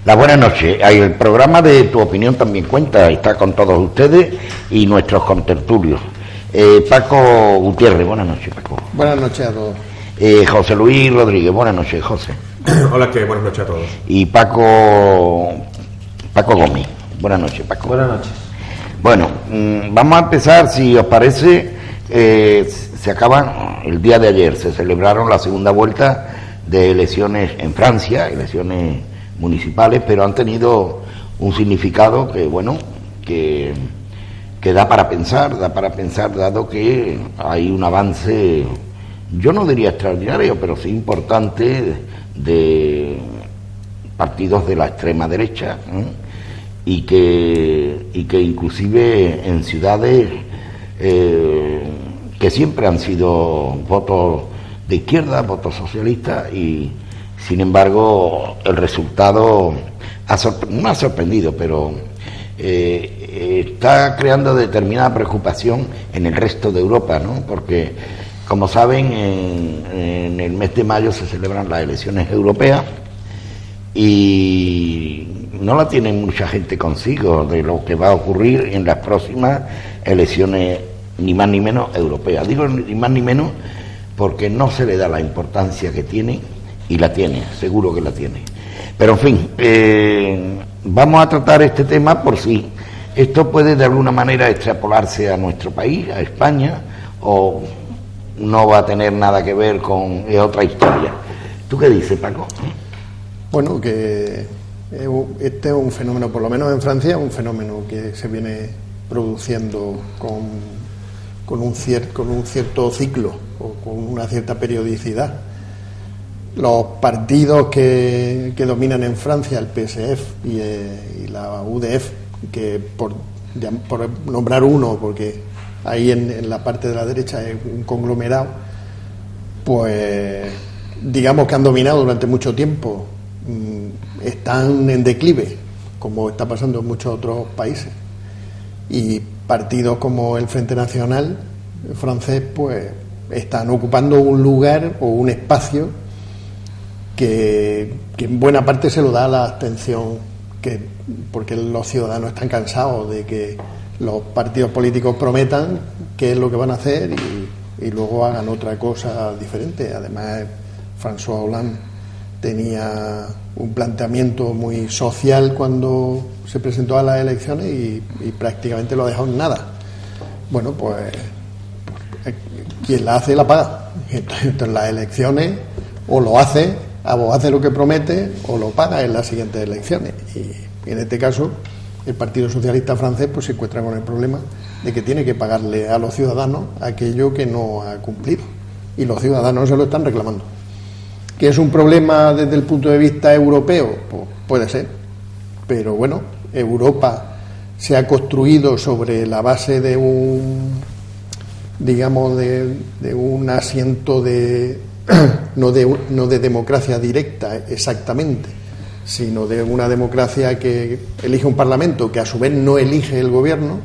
La buenas noches. El programa de Tu Opinión también cuenta, está con todos ustedes y nuestros contertulios. Paco Gutiérrez, buenas noches, Paco. Buenas noches a todos. José Luis Rodríguez, buenas noches, José. Hola, ¿qué? Buenas noches a todos. Y Paco Gómez, buenas noches, Paco. Buenas noches. Bueno, vamos a empezar, si os parece. Se acaban, el día de ayer se celebraron la segunda vuelta de elecciones en Francia, elecciones municipales, pero han tenido un significado que, bueno, que da para pensar, dado que hay un avance, yo no diría extraordinario, pero sí importante, de partidos de la extrema derecha, y que inclusive en ciudades que siempre han sido votos de izquierda, votos socialistas, y sin embargo el resultado no ha sorprendido, pero está creando determinada preocupación en el resto de Europa, ¿no? Porque, como saben, en el mes de mayo se celebran las elecciones europeas y no la tiene mucha gente consigo de lo que va a ocurrir en las próximas elecciones, ni más ni menos europeas. Digo ni más ni menos porque no se le da la importancia que tiene, y la tiene, seguro que la tiene. Pero en fin, vamos a tratar este tema por si esto puede de alguna manera extrapolarse a nuestro país, a España, o no va a tener nada que ver con otra historia. ¿Tú qué dices, Paco? Bueno, que este es un fenómeno, por lo menos en Francia, un fenómeno que se viene produciendo con un cierto ciclo o con una cierta periodicidad. Los partidos que dominan en Francia, el PSF y la UDF, que por nombrar uno, porque ahí en la parte de la derecha es un conglomerado, pues digamos que han dominado durante mucho tiempo, están en declive, como está pasando en muchos otros países. Y partidos como el Frente Nacional francés, pues están ocupando un lugar o un espacio que en buena parte se lo da la abstención, porque los ciudadanos están cansados de que los partidos políticos prometan qué es lo que van a hacer y luego hagan otra cosa diferente. Además, François Hollande tenía un planteamiento muy social cuando se presentó a las elecciones y prácticamente lo ha dejado en nada. Bueno, pues quien la hace la paga. Entonces las elecciones o lo hace lo que promete o lo paga en las siguientes elecciones. Y en este caso el Partido Socialista francés pues se encuentra con el problema de que tiene que pagarle a los ciudadanos aquello que no ha cumplido, y los ciudadanos se lo están reclamando. ¿Que es un problema desde el punto de vista europeo? Pues puede ser, pero bueno, Europa se ha construido sobre la base de un asiento no de democracia directa exactamente, sino de una democracia que elige un parlamento que a su vez no elige el gobierno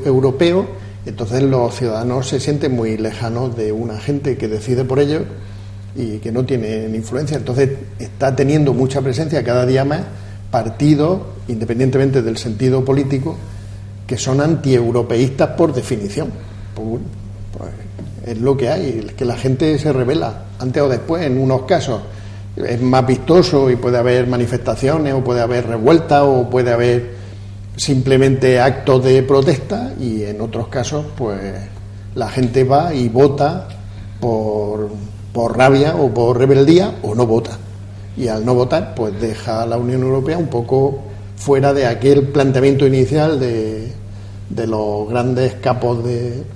europeo. Entonces los ciudadanos se sienten muy lejanos de una gente que decide por ellos y que no tienen influencia. Entonces está teniendo mucha presencia cada día más partidos, independientemente del sentido político, que son antieuropeístas por definición. Pues es lo que hay, es que la gente se rebela antes o después. En unos casos es más vistoso y puede haber manifestaciones o puede haber revueltas o puede haber simplemente actos de protesta, y en otros casos pues la gente va y vota por rabia o por rebeldía, o no vota, y al no votar pues deja a la Unión Europea un poco fuera de aquel planteamiento inicial de los grandes capos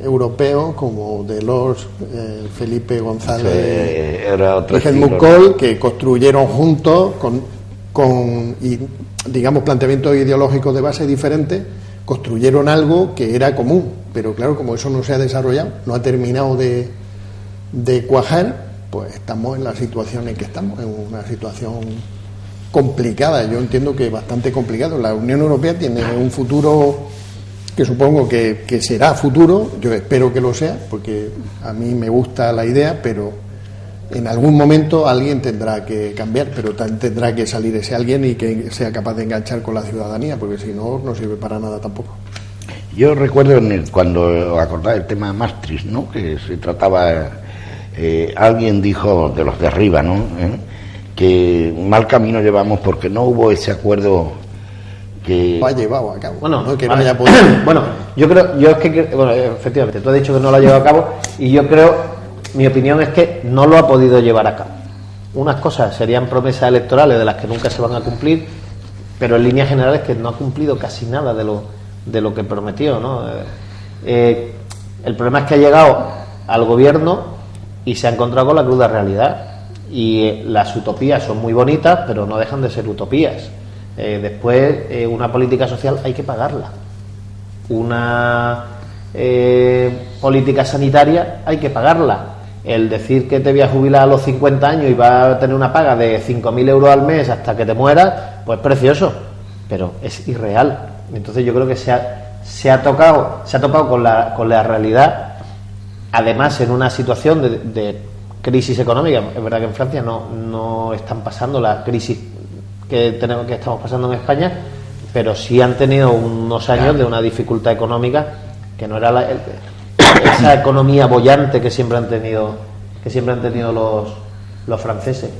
europeos como Delors, Felipe González y Helmut Kohl, que construyeron juntos con digamos planteamientos ideológicos de base diferentes, construyeron algo que era común, pero claro, como eso no se ha desarrollado, no ha terminado de cuajar, pues estamos en la situación en que estamos, en una situación complicada. Yo entiendo que bastante complicado. La Unión Europea tiene un futuro que supongo que será futuro, yo espero que lo sea, porque a mí me gusta la idea, pero En algún momento alguien tendrá que cambiar, pero tendrá que salir ese alguien y que sea capaz de enganchar con la ciudadanía, porque si no, no sirve para nada tampoco. Yo recuerdo cuando acordaba el tema Maastricht, ¿no? Que se trataba, alguien dijo de los de arriba, ¿no? Que mal camino llevamos porque no hubo ese acuerdo que lo ha llevado a cabo. Bueno, ¿no? Que no haya podido. Bueno, efectivamente, tú has dicho que no lo ha llevado a cabo y yo creo, mi opinión es que no lo ha podido llevar a cabo. Unas cosas serían promesas electorales de las que nunca se van a cumplir, pero en líneas generales que no ha cumplido casi nada de lo que prometió, ¿no? El problema es que ha llegado al gobierno y se ha encontrado con la cruda realidad. Y las utopías son muy bonitas, pero no dejan de ser utopías. Después, una política social hay que pagarla. Una política sanitaria hay que pagarla. El decir que te voy a jubilar a los 50 años y vas a tener una paga de 5.000 euros al mes hasta que te mueras, pues precioso, pero es irreal. Entonces yo creo que se ha topado con la realidad, además en una situación de crisis económica. Es verdad que en Francia no están pasando la crisis que estamos pasando en España, pero sí han tenido unos años de una dificultad económica que no era esa economía boyante que siempre han tenido los franceses.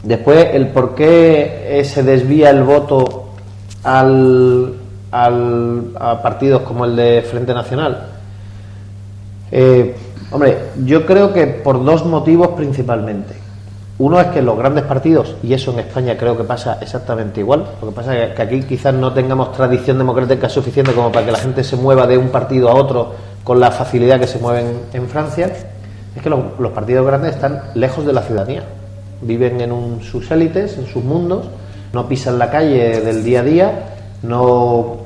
Después, el por qué se desvía el voto a partidos como el de Frente Nacional. Hombre, yo creo que por dos motivos principalmente. Uno es que los grandes partidos, y eso en España creo que pasa exactamente igual, lo que pasa es que aquí quizás no tengamos tradición democrática suficiente como para que la gente se mueva de un partido a otro con la facilidad que se mueven en Francia. Es que los partidos grandes están lejos de la ciudadanía, viven en sus élites, en sus mundos, no pisan la calle del día a día, no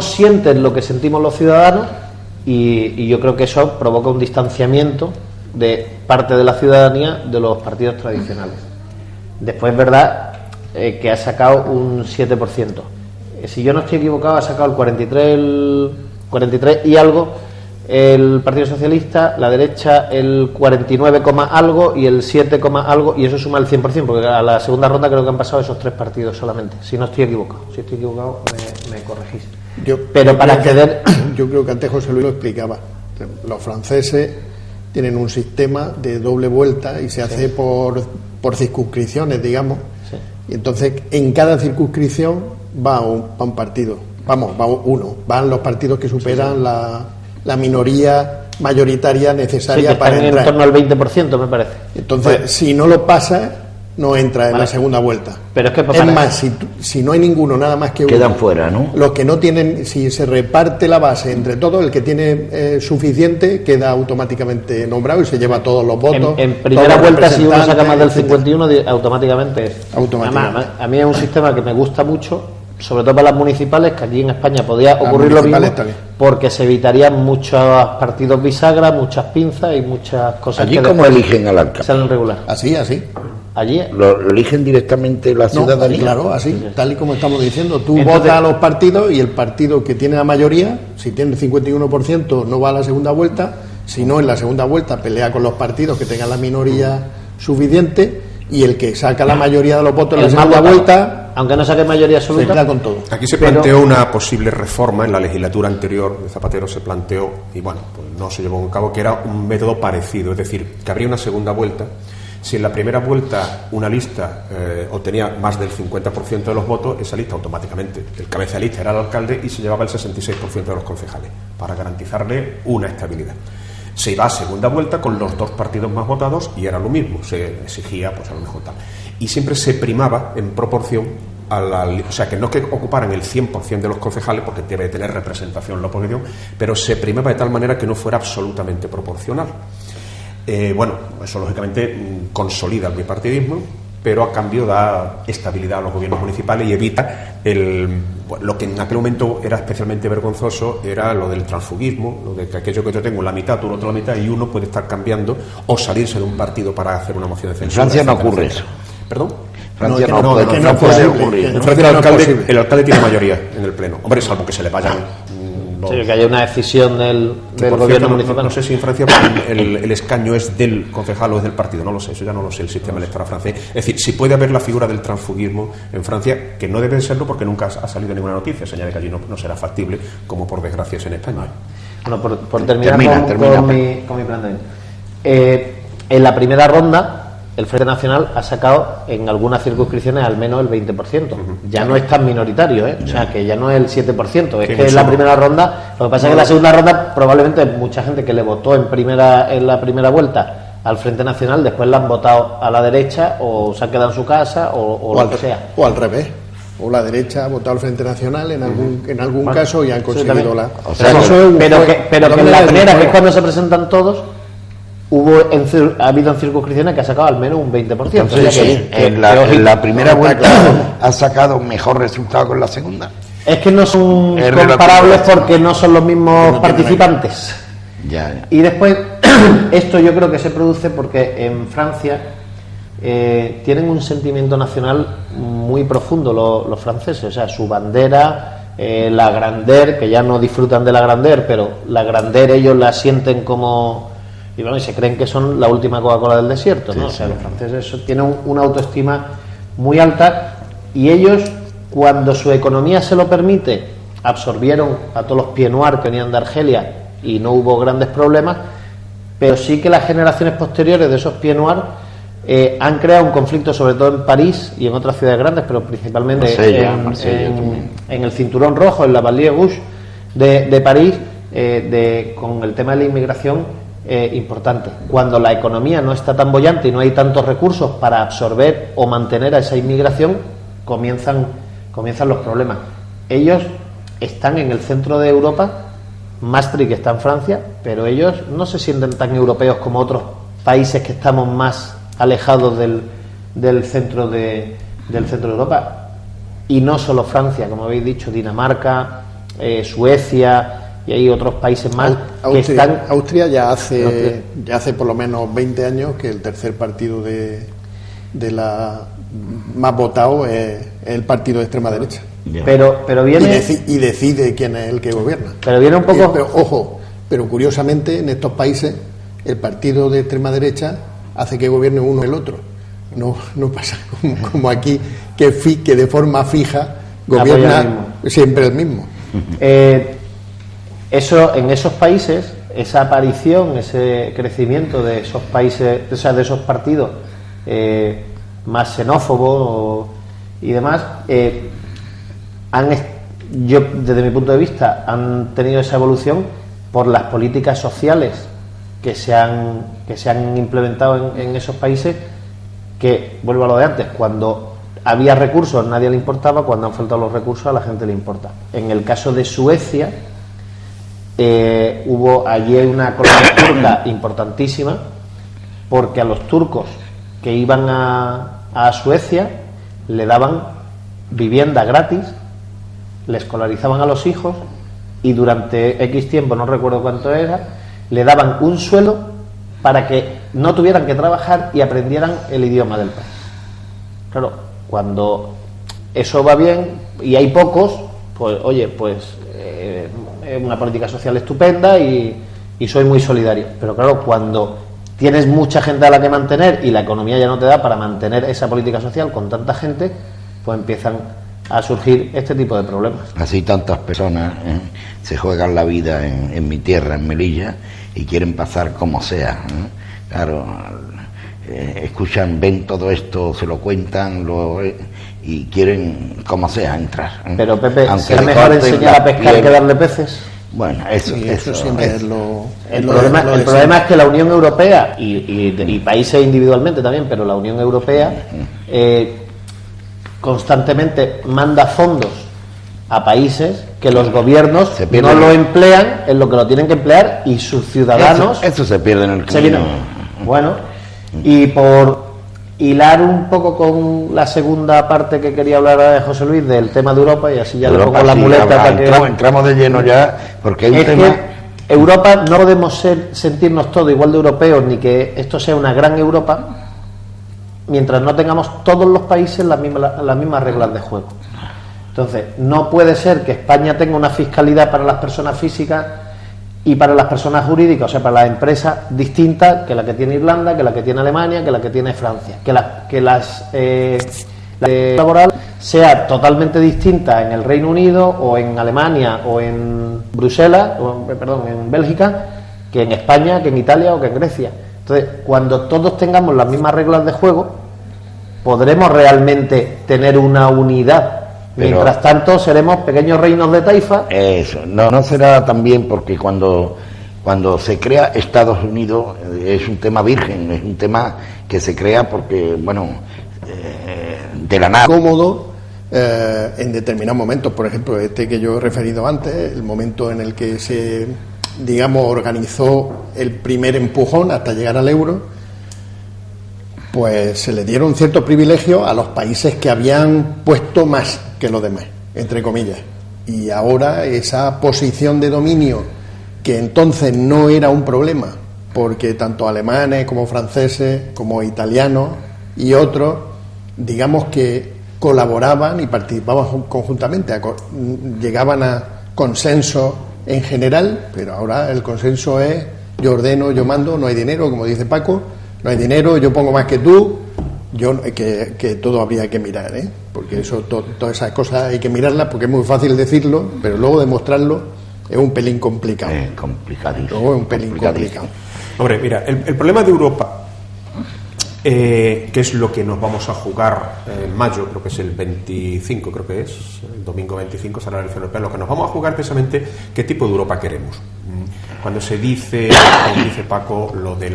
sienten lo que sentimos los ciudadanos, y yo creo que eso provoca un distanciamiento de parte de la ciudadanía de los partidos tradicionales. Después es verdad que ha sacado un 7%. Si yo no estoy equivocado, ha sacado el 43 y algo el Partido Socialista, la derecha el 49, algo y el 7, algo, y eso suma el 100%, porque a la segunda ronda creo que han pasado esos tres partidos solamente. Si no estoy equivocado, me corregís. Pero para acceder... Yo creo que antes José Luis lo explicaba. Los franceses tienen un sistema de doble vuelta y se hace por circunscripciones, digamos. Sí. Y entonces en cada circunscripción va un partido. Va uno. Van los partidos que superan la minoría mayoritaria necesaria para entrar. En torno al 20%, me parece. Entonces, si no lo pasa, no entra en la segunda vuelta. Pero es más, si no hay ninguno, nada más que uno, quedan fuera, ¿no? Los que no tienen, si se reparte la base entre todos, el que tiene suficiente queda automáticamente nombrado y se lleva todos los votos. En primera vuelta, si uno saca más del 51, automáticamente es. Además, a mí es un sistema que me gusta mucho, sobre todo para las municipales, que aquí en España podía ocurrir lo mismo, porque se evitarían muchos partidos bisagras, muchas pinzas y muchas cosas. ¿Allí cómo eligen al alcalde? Salen regular. Así. Allí lo eligen directamente la ciudadanía. Claro, así, tal y como estamos diciendo. Tú votas a los partidos y el partido que tiene la mayoría, si tiene el 51%, no va a la segunda vuelta. Si no, en la segunda vuelta pelea con los partidos que tengan la minoría suficiente, y el que saca la mayoría de los votos en la segunda vuelta, aunque no saque mayoría absoluta, se queda con todo. Aquí se planteó una posible reforma en la legislatura anterior de Zapatero, se planteó, y bueno, pues no se llevó a cabo, que era un método parecido, es decir, que habría una segunda vuelta. Si en la primera vuelta una lista obtenía más del 50% de los votos, esa lista automáticamente, el cabeza de lista era el alcalde y se llevaba el 66% de los concejales, para garantizarle una estabilidad. Se iba a segunda vuelta con los dos partidos más votados y era lo mismo, se exigía pues a lo mejor tal. Y siempre se primaba en proporción o sea, que no que ocuparan el 100% de los concejales, porque debe tener representación la oposición, pero se primaba de tal manera que no fuera absolutamente proporcional. Bueno, eso lógicamente consolida el bipartidismo, pero a cambio da estabilidad a los gobiernos municipales y evita lo que en aquel momento era especialmente vergonzoso, era lo del transfugismo, lo de que aquello que yo tengo la mitad, tú la mitad, y uno puede estar cambiando o salirse de un partido para hacer una moción de censura. En Francia no ocurre eso. ¿Perdón? Francia no puede ocurrir. En Francia el alcalde tiene mayoría en el pleno. Hombre, salvo que se le vayan Sí, que haya una decisión del gobierno cierto, municipal. No sé si en Francia el escaño es del concejal o es del partido, no lo sé, eso ya no lo sé, el sistema electoral francés. Es decir, si puede haber la figura del transfugismo en Francia, que no debe serlo porque nunca ha salido ninguna noticia, se añade que allí no será factible, como por desgracia es en España. Bueno, por terminar Termina. con mi planteamiento. En la primera ronda, el Frente Nacional ha sacado en algunas circunscripciones al menos el 20%. Ya no es tan minoritario, ¿eh? O sea, que ya no es el 7%. Es que en la primera ronda, lo que pasa es que en la segunda ronda probablemente mucha gente que le votó en la primera vuelta al Frente Nacional, después la han votado a la derecha o se han quedado en su casa o lo que sea. O al revés. O la derecha ha votado al Frente Nacional en algún caso y han conseguido la... O sea, pero que en la primera, que es cuando se presentan todos, ha habido en circunscripciones que ha sacado al menos un 20%. Entonces, en la primera vuelta ha sacado mejor resultado que en la segunda. Es que no son comparables porque no son los mismos participantes. Ya. Y después, esto yo creo que se produce porque en Francia tienen un sentimiento nacional muy profundo los franceses. O sea, su bandera, la grandeur, que ya no disfrutan de la grandeur, pero la grandeur ellos la sienten como... Y bueno, y se creen que son la última Coca-Cola del desierto, ¿no? Sí, o sea, los franceses tienen una autoestima muy alta y ellos, cuando su economía se lo permite, absorbieron a todos los pieds noirs que venían de Argelia y no hubo grandes problemas, pero sí que las generaciones posteriores de esos pieds noirs han creado un conflicto, sobre todo en París y en otras ciudades grandes, pero principalmente en el Cinturón Rojo, en la Banlieue Rouge de París, con el tema de la inmigración importante. Cuando la economía no está tan bollante y no hay tantos recursos para absorber o mantener a esa inmigración, comienzan los problemas. Ellos están en el centro de Europa, Maastricht está en Francia, pero ellos no se sienten tan europeos como otros países que estamos más alejados del centro de Europa. Y no solo Francia, como habéis dicho, Dinamarca, Suecia, y hay otros países más que están... Austria ya hace por lo menos 20 años que el tercer partido de la más votado es el partido de extrema derecha. Pero viene... Y decide quién es el que gobierna. Pero viene un poco... Pero curiosamente en estos países el partido de extrema derecha hace que gobierne uno el otro. No pasa como aquí, que de forma fija gobierna siempre el mismo. Eso, en esos países, esa aparición, ese crecimiento de esos países, o sea, de esos partidos más xenófobos y demás, desde mi punto de vista, han tenido esa evolución por las políticas sociales que se han implementado en esos países, que, vuelvo a lo de antes, cuando había recursos nadie le importaba, cuando han faltado los recursos a la gente le importa. En el caso de Suecia, hubo allí una colonia turca importantísima, porque a los turcos que iban a Suecia le daban vivienda gratis, le escolarizaban a los hijos y durante X tiempo, no recuerdo cuánto era, le daban un sueldo para que no tuvieran que trabajar y aprendieran el idioma del país. Claro, cuando eso va bien y hay pocos, pues oye, una política social estupenda y soy muy solidario. Pero claro, cuando tienes mucha gente a la que mantener y la economía ya no te da para mantener esa política social con tanta gente, pues empiezan a surgir este tipo de problemas. Así tantas personas se juegan la vida en mi tierra, en Melilla, y quieren pasar como sea. Claro, escuchan, ven todo esto, se lo cuentan, y quieren como sea entrar. Pero Pepe, ¿será mejor enseñar a pescar que darle peces? Bueno, eso siempre es el problema es que la Unión Europea y países individualmente también, pero la Unión Europea constantemente manda fondos a países que los gobiernos no lo emplean en lo que lo tienen que emplear y sus ciudadanos eso se pierde en el camino. Bueno, y por hilar un poco con la segunda parte que quería hablar de José Luis del tema de Europa, y así ya le pongo la muleta para que entramos de lleno ya, porque hay un tema. Que Europa no podemos sentirnos todos igual de europeos, ni que esto sea una gran Europa mientras no tengamos todos los países las mismas reglas de juego. Entonces, no puede ser que España tenga una fiscalidad para las personas físicas y para las personas jurídicas, o sea, para las empresas, distinta que la que tiene Irlanda, que la que tiene Alemania, que la que tiene Francia. Que la laboral sea totalmente distinta en el Reino Unido o en Alemania o en Bruselas, en Bélgica, que en España, que en Italia o que en Grecia. Entonces, cuando todos tengamos las mismas reglas de juego, podremos realmente tener una unidad. Pero, mientras tanto, seremos pequeños reinos de taifa. Eso, no será también porque cuando se crea Estados Unidos es un tema virgen, es un tema que se crea porque, de la nada. Cómodo en determinados momentos, por ejemplo, este que yo he referido antes, el momento en el que se, organizó el primer empujón hasta llegar al euro, pues se le dieron ciertos privilegios a los países que habían puesto más que los demás, entre comillas. Y ahora esa posición de dominio, que entonces no era un problema, porque tanto alemanes como franceses, como italianos y otros, digamos que colaboraban y participaban conjuntamente, llegaban a consenso en general, pero ahora el consenso es yo ordeno, yo mando, no hay dinero, como dice Paco, no hay dinero, yo pongo más que tú, que todo habría que mirar, porque eso, todas esas cosas hay que mirarlas, porque es muy fácil decirlo, pero luego demostrarlo es un pelín complicado. Complicadísimo. Luego es un pelín complicado. Hombre, mira, el problema de Europa, que es lo que nos vamos a jugar en mayo, creo que es el 25, el domingo 25 será la elección europea, lo que nos vamos a jugar precisamente qué tipo de Europa queremos. Cuando se dice, como dice Paco, lo de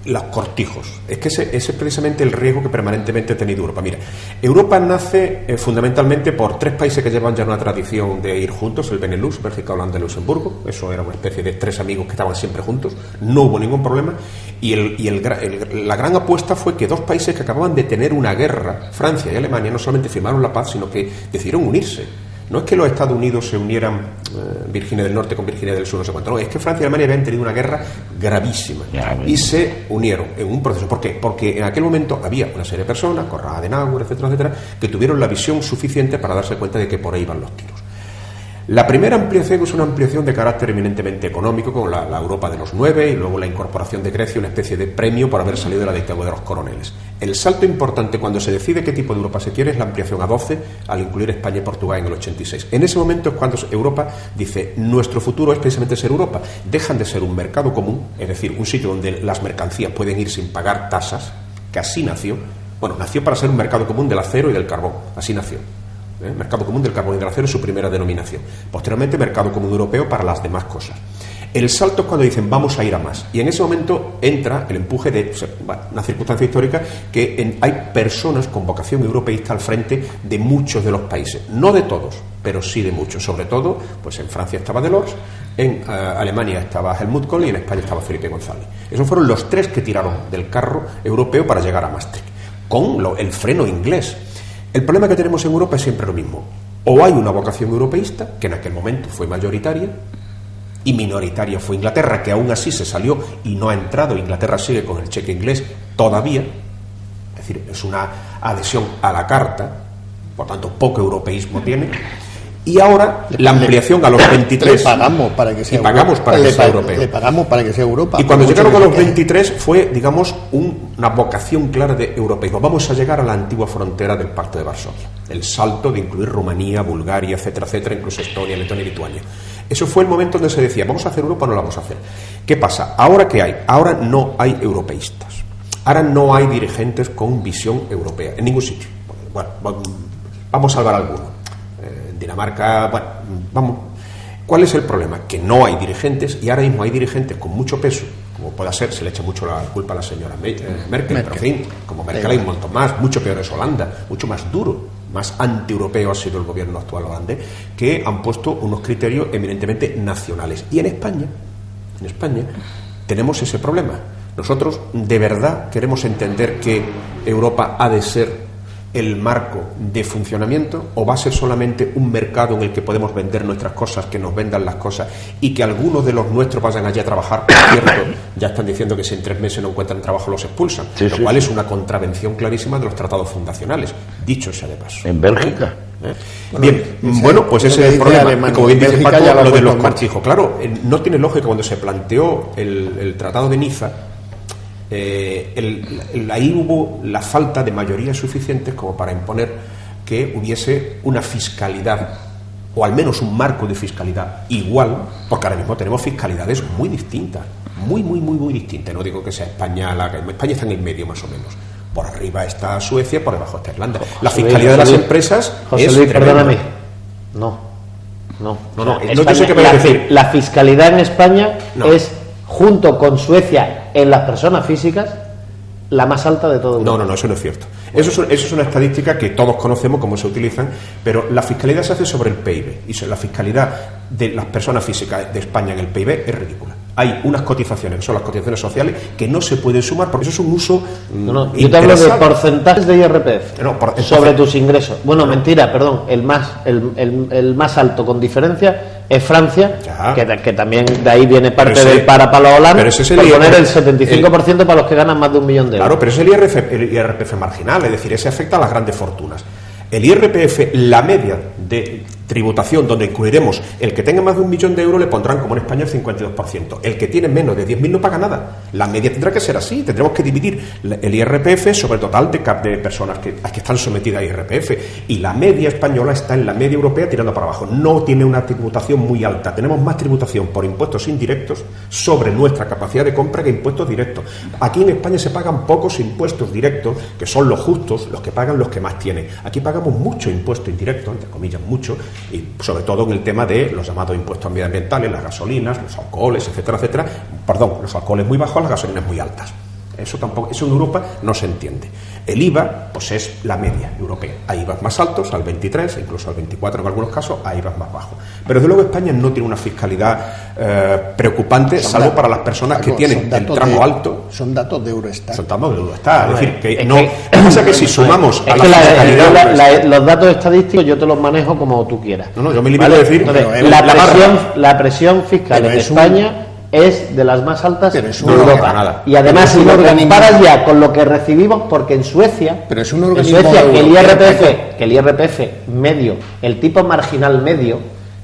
los cortijos, es que ese es precisamente el riesgo que permanentemente ha tenido Europa. Mira, Europa nace fundamentalmente por tres países que llevan ya una tradición de ir juntos, el Benelux, Bélgica, Holanda y Luxemburgo. Eso era una especie de tres amigos que estaban siempre juntos, no hubo ningún problema, y la gran apuesta fue que dos países que acababan de tener una guerra, Francia y Alemania, no solamente firmaron la paz, sino que decidieron unirse. No es que los Estados Unidos se unieran, Virginia del Norte con Virginia del Sur, no sé cuánto, no, es que Francia y Alemania habían tenido una guerra gravísima y se unieron en un proceso. ¿Por qué? Porque en aquel momento había una serie de personas, Konrad Adenauer, etcétera, que tuvieron la visión suficiente para darse cuenta de que por ahí iban los tiros. La primera ampliación es una ampliación de carácter eminentemente económico, con la Europa de los 9, y luego la incorporación de Grecia, una especie de premio por haber salido de la dictadura de los coroneles. El salto importante cuando se decide qué tipo de Europa se quiere es la ampliación a 12, al incluir España y Portugal en el 86. En ese momento es cuando Europa dice, nuestro futuro es precisamente ser Europa. Dejan de ser un mercado común, es decir, un sitio donde las mercancías pueden ir sin pagar tasas, que así nació. Bueno, nació para ser un mercado común del acero y del carbón, así nació. Mercado común del carbón y del acero es su primera denominación. Posteriormente, mercado común europeo para las demás cosas. El salto es cuando dicen vamos a ir a más, y en ese momento entra el empuje de una circunstancia histórica que hay personas con vocación europeísta al frente de muchos de los países, no de todos, pero sí de muchos. Sobre todo, pues en Francia estaba Delors, en Alemania estaba Helmut Kohl y en España estaba Felipe González. Esos fueron los tres que tiraron del carro europeo para llegar a Maastricht, con el freno inglés. El problema que tenemos en Europa es siempre lo mismo. O hay una vocación europeísta, que en aquel momento fue mayoritaria, y minoritaria fue Inglaterra, que aún así se salió y no ha entrado. Inglaterra sigue con el cheque inglés todavía, es decir, es una adhesión a la carta, por tanto poco europeísmo tiene. Y ahora la ampliación a los 23. Le pagamos para que sea europeo. Le pagamos para que sea Europa. Y cuando llegaron a los 23 fue, digamos, una vocación clara de europeísmo. Vamos a llegar a la antigua frontera del Pacto de Varsovia. El salto de incluir Rumanía, Bulgaria, etcétera, incluso Estonia, Letonia y Lituania. Eso fue el momento donde se decía, ¿vamos a hacer Europa o no la vamos a hacer? ¿Qué pasa? ¿Ahora qué hay? Ahora no hay europeístas. Ahora no hay dirigentes con visión europea, en ningún sitio. Bueno, vamos a salvar alguno. Dinamarca, vamos. ¿Cuál es el problema? Que no hay dirigentes, y ahora mismo hay dirigentes con mucho peso, como pueda ser, se le echa mucho la culpa a la señora Merkel, pero en fin, como Merkel hay un montón más, mucho peor es Holanda, mucho más duro, más anti-europeo ha sido el gobierno actual holandés, que han puesto unos criterios eminentemente nacionales. Y en España tenemos ese problema. Nosotros de verdad queremos entender que Europa ha de ser el marco de funcionamiento, o va a ser solamente un mercado en el que podemos vender nuestras cosas, que nos vendan las cosas y que algunos de los nuestros vayan allí a trabajar? Por cierto, ya están diciendo que si en 3 meses no encuentran trabajo los expulsan, lo cual es una contravención clarísima de los tratados fundacionales, dicho sea de paso. En Bélgica. Bien, bueno, pues ese es el problema. Como bien dice Paco, lo de los cortijos. Claro, no tiene lógica. Cuando se planteó el Tratado de Niza, ahí hubo la falta de mayorías suficientes como para imponer que hubiese una fiscalidad, o al menos un marco de fiscalidad igual, porque ahora mismo tenemos fiscalidades muy distintas, muy distintas. No digo que sea España, España está en el medio más o menos. Por arriba está Suecia, por debajo está Irlanda. La fiscalidad de las empresas es Luis, perdóname. No, yo sé qué me decir. La fiscalidad en España es, junto con Suecia en las personas físicas, la más alta de todo Europa. No, eso no es cierto. Eso es una estadística que todos conocemos cómo se utilizan, pero la fiscalidad se hace sobre el PIB, y la fiscalidad de las personas físicas de España en el PIB es ridícula. Hay unas cotizaciones, que son las cotizaciones sociales, que no se pueden sumar, porque eso es un uso yo te hablo de porcentajes de IRPF sobre tus ingresos. Bueno, mentira, perdón, el más alto con diferencia es Francia, que también de ahí viene parte del para Hollande, por poner el 75% para los que ganan más de 1 millón de euros. Claro, pero es el IRPF marginal, es decir, ese afecta a las grandes fortunas. El IRPF, la media de tributación, donde incluiremos el que tenga más de 1 millón de euros, le pondrán, como en España, el 52%. El que tiene menos de 10.000 no paga nada. La media tendrá que ser así. Tendremos que dividir el IRPF sobre el total de personas que están sometidas a IRPF. Y la media española está en la media europea tirando para abajo. No tiene una tributación muy alta. Tenemos más tributación por impuestos indirectos sobre nuestra capacidad de compra que impuestos directos. Aquí en España se pagan pocos impuestos directos, que son los justos, los que pagan los que más tienen. Aquí pagamos mucho impuesto indirecto, entre comillas, mucho, y sobre todo en el tema de los llamados impuestos medioambientales, las gasolinas, los alcoholes, etcétera, los alcoholes muy bajos, las gasolinas muy altas. Eso en Europa no se entiende. El IVA, pues es la media europea. Hay IVAs más altos, al 23, incluso al 24 en algunos casos, hay IVAs más bajos. Pero desde luego España no tiene una fiscalidad preocupante, salvo para las personas que tienen el tramo alto. Son datos de Eurostat. Son datos de Eurostat. Es decir, que no. Pasa que si sumamos a la fiscalidad. Los datos estadísticos yo te los manejo como tú quieras. Yo me limito a decir. Entonces, la presión fiscal en España es de las más altas de Europa. Y además, si lo comparas ya con lo que recibimos, porque en Suecia, que el IRPF medio, el tipo marginal medio,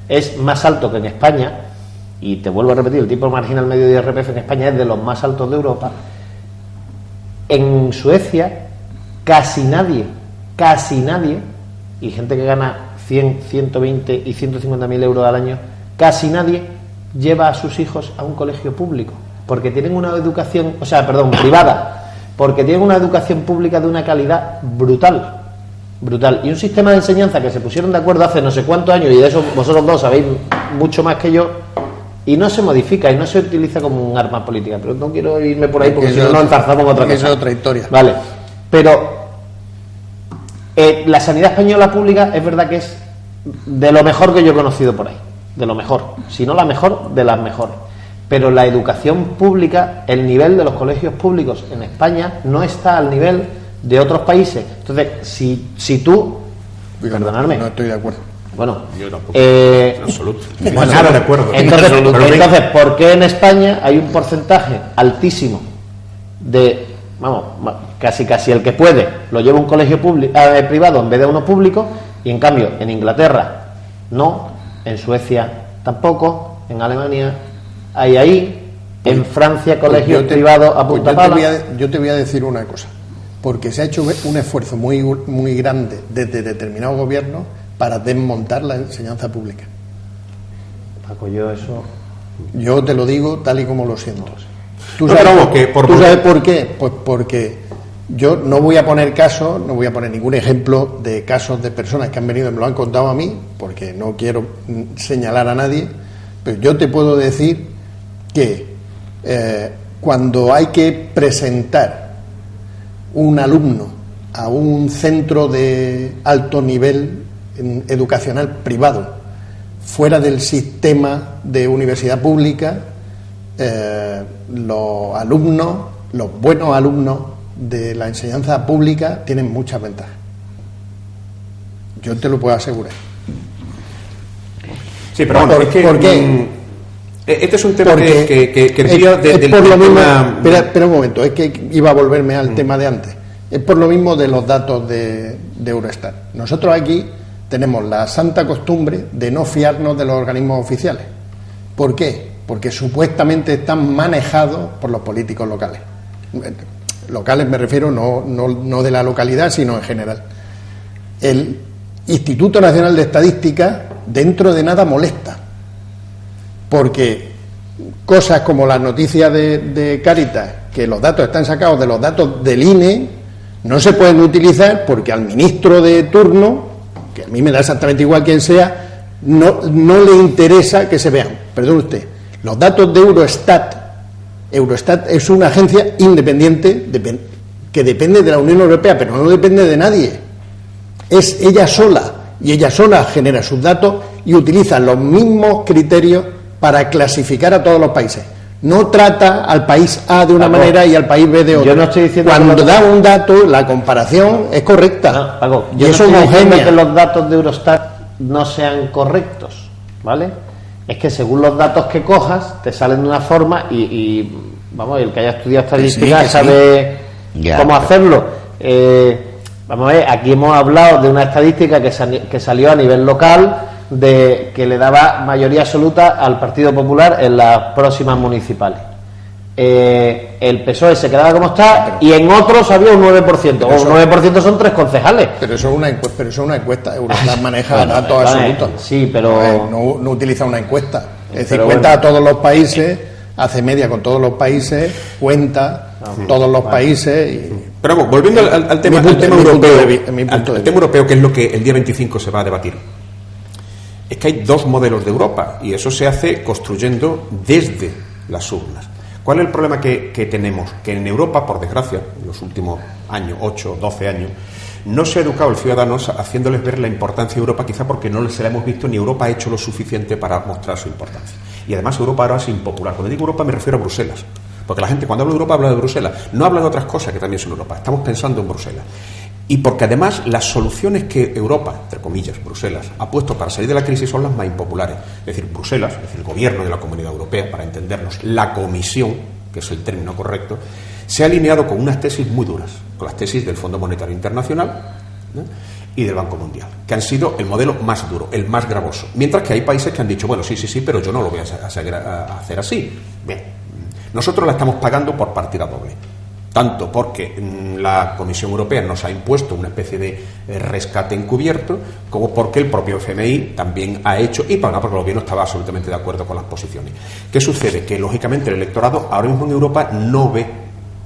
es más alto que en España, y te vuelvo a repetir, el tipo marginal medio de IRPF en España es de los más altos de Europa. En Suecia, casi nadie, y gente que gana 100, 120 y 150.000 euros al año, casi nadie lleva a sus hijos a un colegio público, porque tienen una educación, privada, porque tienen una educación pública de una calidad brutal, y un sistema de enseñanza que se pusieron de acuerdo hace no sé cuántos años, y de eso vosotros dos sabéis mucho más que yo, y no se modifica y no se utiliza como un arma política. Pero no quiero irme por ahí porque si no nos enzarzamos en otra cosa. Esa es otra historia. Vale, pero la sanidad española pública es verdad que es de lo mejor que yo he conocido por ahí, de lo mejor, si no la mejor, de las mejores. Pero la educación pública, el nivel de los colegios públicos en España no está al nivel de otros países. Entonces, si tú... Perdonadme. No estoy de acuerdo. Bueno, yo tampoco. En absoluto. Bueno, claro, de acuerdo. Entonces, ¿por qué en España hay un porcentaje altísimo de, casi el que puede lo lleva a un colegio privado en vez de uno público, y en cambio en Inglaterra no, en Suecia tampoco, en Alemania hay ahí, en Francia colegios privados a punta pala? Yo te voy a decir una cosa, porque se ha hecho un esfuerzo muy grande desde determinados gobiernos para desmontar la enseñanza pública. Paco, yo te lo digo tal y como lo siento. ¿Tú sabes por qué? Pues porque yo no voy a poner ningún ejemplo de casos de personas que han venido y me lo han contado a mí, porque no quiero señalar a nadie, pero yo te puedo decir que cuando hay que presentar un alumno a un centro de alto nivel educacional privado fuera del sistema de universidad pública, los buenos alumnos de la enseñanza pública tienen muchas ventajas. Yo te lo puedo asegurar. Sí, pero bueno, es que... ¿Por qué? Este es un tema que decía es por lo mismo. Espera un momento, es que iba a volverme al tema de antes. Es por lo mismo de los datos de Eurostat. Nosotros aquí tenemos la santa costumbre de no fiarnos de los organismos oficiales. ¿Por qué? Porque supuestamente están manejados por los políticos locales. Locales me refiero no de la localidad, sino en general. El Instituto Nacional de Estadística dentro de nada molesta, porque cosas como las noticias de Cáritas, que los datos están sacados de los datos del INE, no se pueden utilizar porque al ministro de turno, que a mí me da exactamente igual quién sea, no le interesa que se vean. Perdón usted, los datos de Eurostat es una agencia independiente que depende de la Unión Europea, pero no depende de nadie. Es ella sola, y ella sola genera sus datos y utiliza los mismos criterios para clasificar a todos los países. No trata al país A de una manera y al país B de otra. Yo no estoy diciendo cuando da un dato, la comparación es correcta. Yo no estoy diciendo que los datos de Eurostat no sean correctos, ¿vale? Es que según los datos que cojas, te salen de una forma y vamos, el que haya estudiado estadística sabe cómo hacerlo. Vamos a ver, aquí hemos hablado de una estadística que salió a nivel local, de que le daba mayoría absoluta al Partido Popular en las próximas municipales. El PSOE se quedaba como está y en otros había un 9%, o un 9% son 3 concejales. Pero eso es una encuesta, Eurostat maneja datos absolutos. Sí, pero... No utiliza una encuesta, es decir, cuenta a todos los países, hace media con todos los países, cuenta todos los países... Pero vamos, volviendo al tema europeo, que es lo que el día 25 se va a debatir. Es que hay dos modelos de Europa y eso se hace construyendo desde las urnas. ¿Cuál es el problema que tenemos? Que en Europa, por desgracia, en los últimos años, 8, 12 años, no se ha educado al ciudadano haciéndoles ver la importancia de Europa, quizá porque no se la hemos visto ni Europa ha hecho lo suficiente para mostrar su importancia. Y además Europa ahora es impopular. Cuando digo Europa me refiero a Bruselas. Porque la gente cuando habla de Europa habla de Bruselas, no habla de otras cosas que también son Europa, estamos pensando en Bruselas. Y porque además las soluciones que Europa, entre comillas, Bruselas, ha puesto para salir de la crisis son las más impopulares. Es decir, Bruselas, es decir, el gobierno de la Comunidad Europea, para entendernos, la Comisión, que es el término correcto, se ha alineado con unas tesis muy duras, con las tesis del Fondo Monetario Internacional, ¿no?, y del Banco Mundial, que han sido el modelo más duro, el más gravoso. Mientras que hay países que han dicho, bueno, sí, pero yo no lo voy a hacer así. Bien, nosotros la estamos pagando por partida doble. Tanto porque la Comisión Europea nos ha impuesto una especie de rescate encubierto, como porque el propio FMI también ha hecho, y porque el gobierno estaba absolutamente de acuerdo con las posiciones. ¿Qué sucede? Que lógicamente el electorado ahora mismo en Europa no ve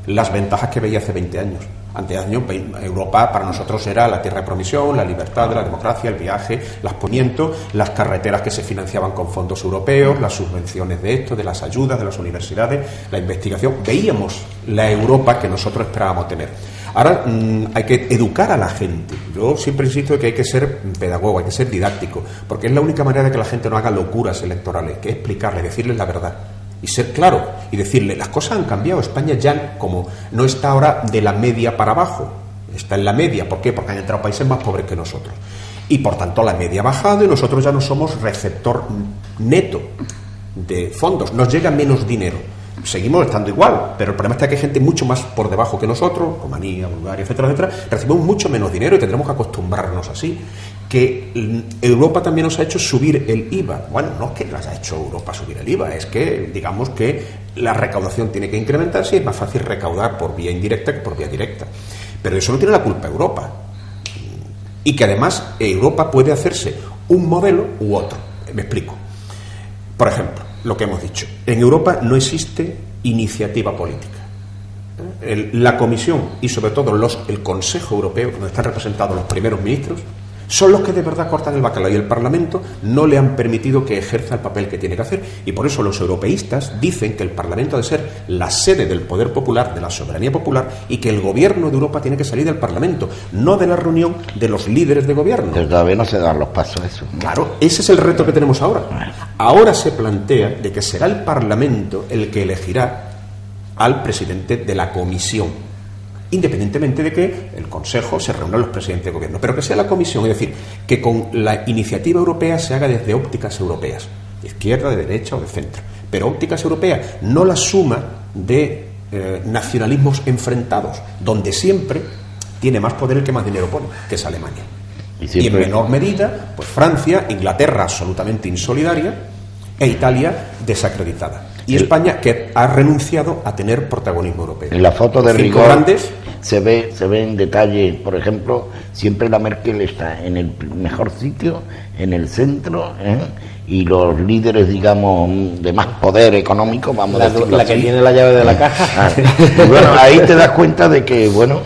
las ventajas que veía hace 20 años. Hace años Europa para nosotros era la tierra de promisión, la libertad, la democracia, el viaje, las ponientos, las carreteras que se financiaban con fondos europeos, las subvenciones de esto, de las ayudas, de las universidades, la investigación. Veíamos la Europa que nosotros esperábamos tener. Ahora hay que educar a la gente. Yo siempre insisto que hay que ser pedagogo, hay que ser didáctico, porque es la única manera de que la gente no haga locuras electorales, que es explicarle, decirles la verdad. Y ser claro y decirle, las cosas han cambiado, España ya como no está ahora de la media para abajo, está en la media. ¿Por qué? Porque han entrado países más pobres que nosotros. Y por tanto la media ha bajado y nosotros ya no somos receptor neto de fondos, nos llega menos dinero. Seguimos estando igual, pero el problema está que hay gente mucho más por debajo que nosotros, Rumanía, Bulgaria, etcétera, recibimos mucho menos dinero y tendremos que acostumbrarnos así. Que Europa también nos ha hecho subir el IVA. Bueno, no es que nos ha hecho Europa subir el IVA, es que digamos que la recaudación tiene que incrementarse y es más fácil recaudar por vía indirecta que por vía directa. Pero eso no tiene la culpa Europa. Y que además Europa puede hacerse un modelo u otro. Me explico. Por ejemplo, lo que hemos dicho. En Europa no existe iniciativa política. La Comisión y sobre todo el Consejo Europeo, donde están representados los primeros ministros, son los que de verdad cortan el bacalao, y el Parlamento no le han permitido que ejerza el papel que tiene que hacer. Y por eso los europeístas dicen que el Parlamento ha de ser la sede del poder popular, de la soberanía popular, y que el gobierno de Europa tiene que salir del Parlamento, no de la reunión de los líderes de gobierno. Pero todavía no se dan los pasos eso. Claro, ese es el reto que tenemos ahora. Ahora se plantea de que será el Parlamento el que elegirá al presidente de la Comisión. independientemente de que el Consejo se reúna los presidentes de gobierno, pero que sea la Comisión, es decir, que con la iniciativa europea se haga desde ópticas europeas, de izquierda, de derecha o de centro, pero ópticas europeas, no la suma de nacionalismos enfrentados, donde siempre tiene más poder el que más dinero pone, que es Alemania. Y en menor medida, pues Francia, Inglaterra absolutamente insolidaria e Italia desacreditada. Y España, que ha renunciado a tener protagonismo europeo. En la foto de Cinco rigor grandes, se ve en detalle, por ejemplo, siempre la Merkel está en el mejor sitio, en el centro, y los líderes, digamos, de más poder económico, vamos a decirlo la así. que tiene la llave de la caja. Y bueno, ahí te das cuenta de que, bueno,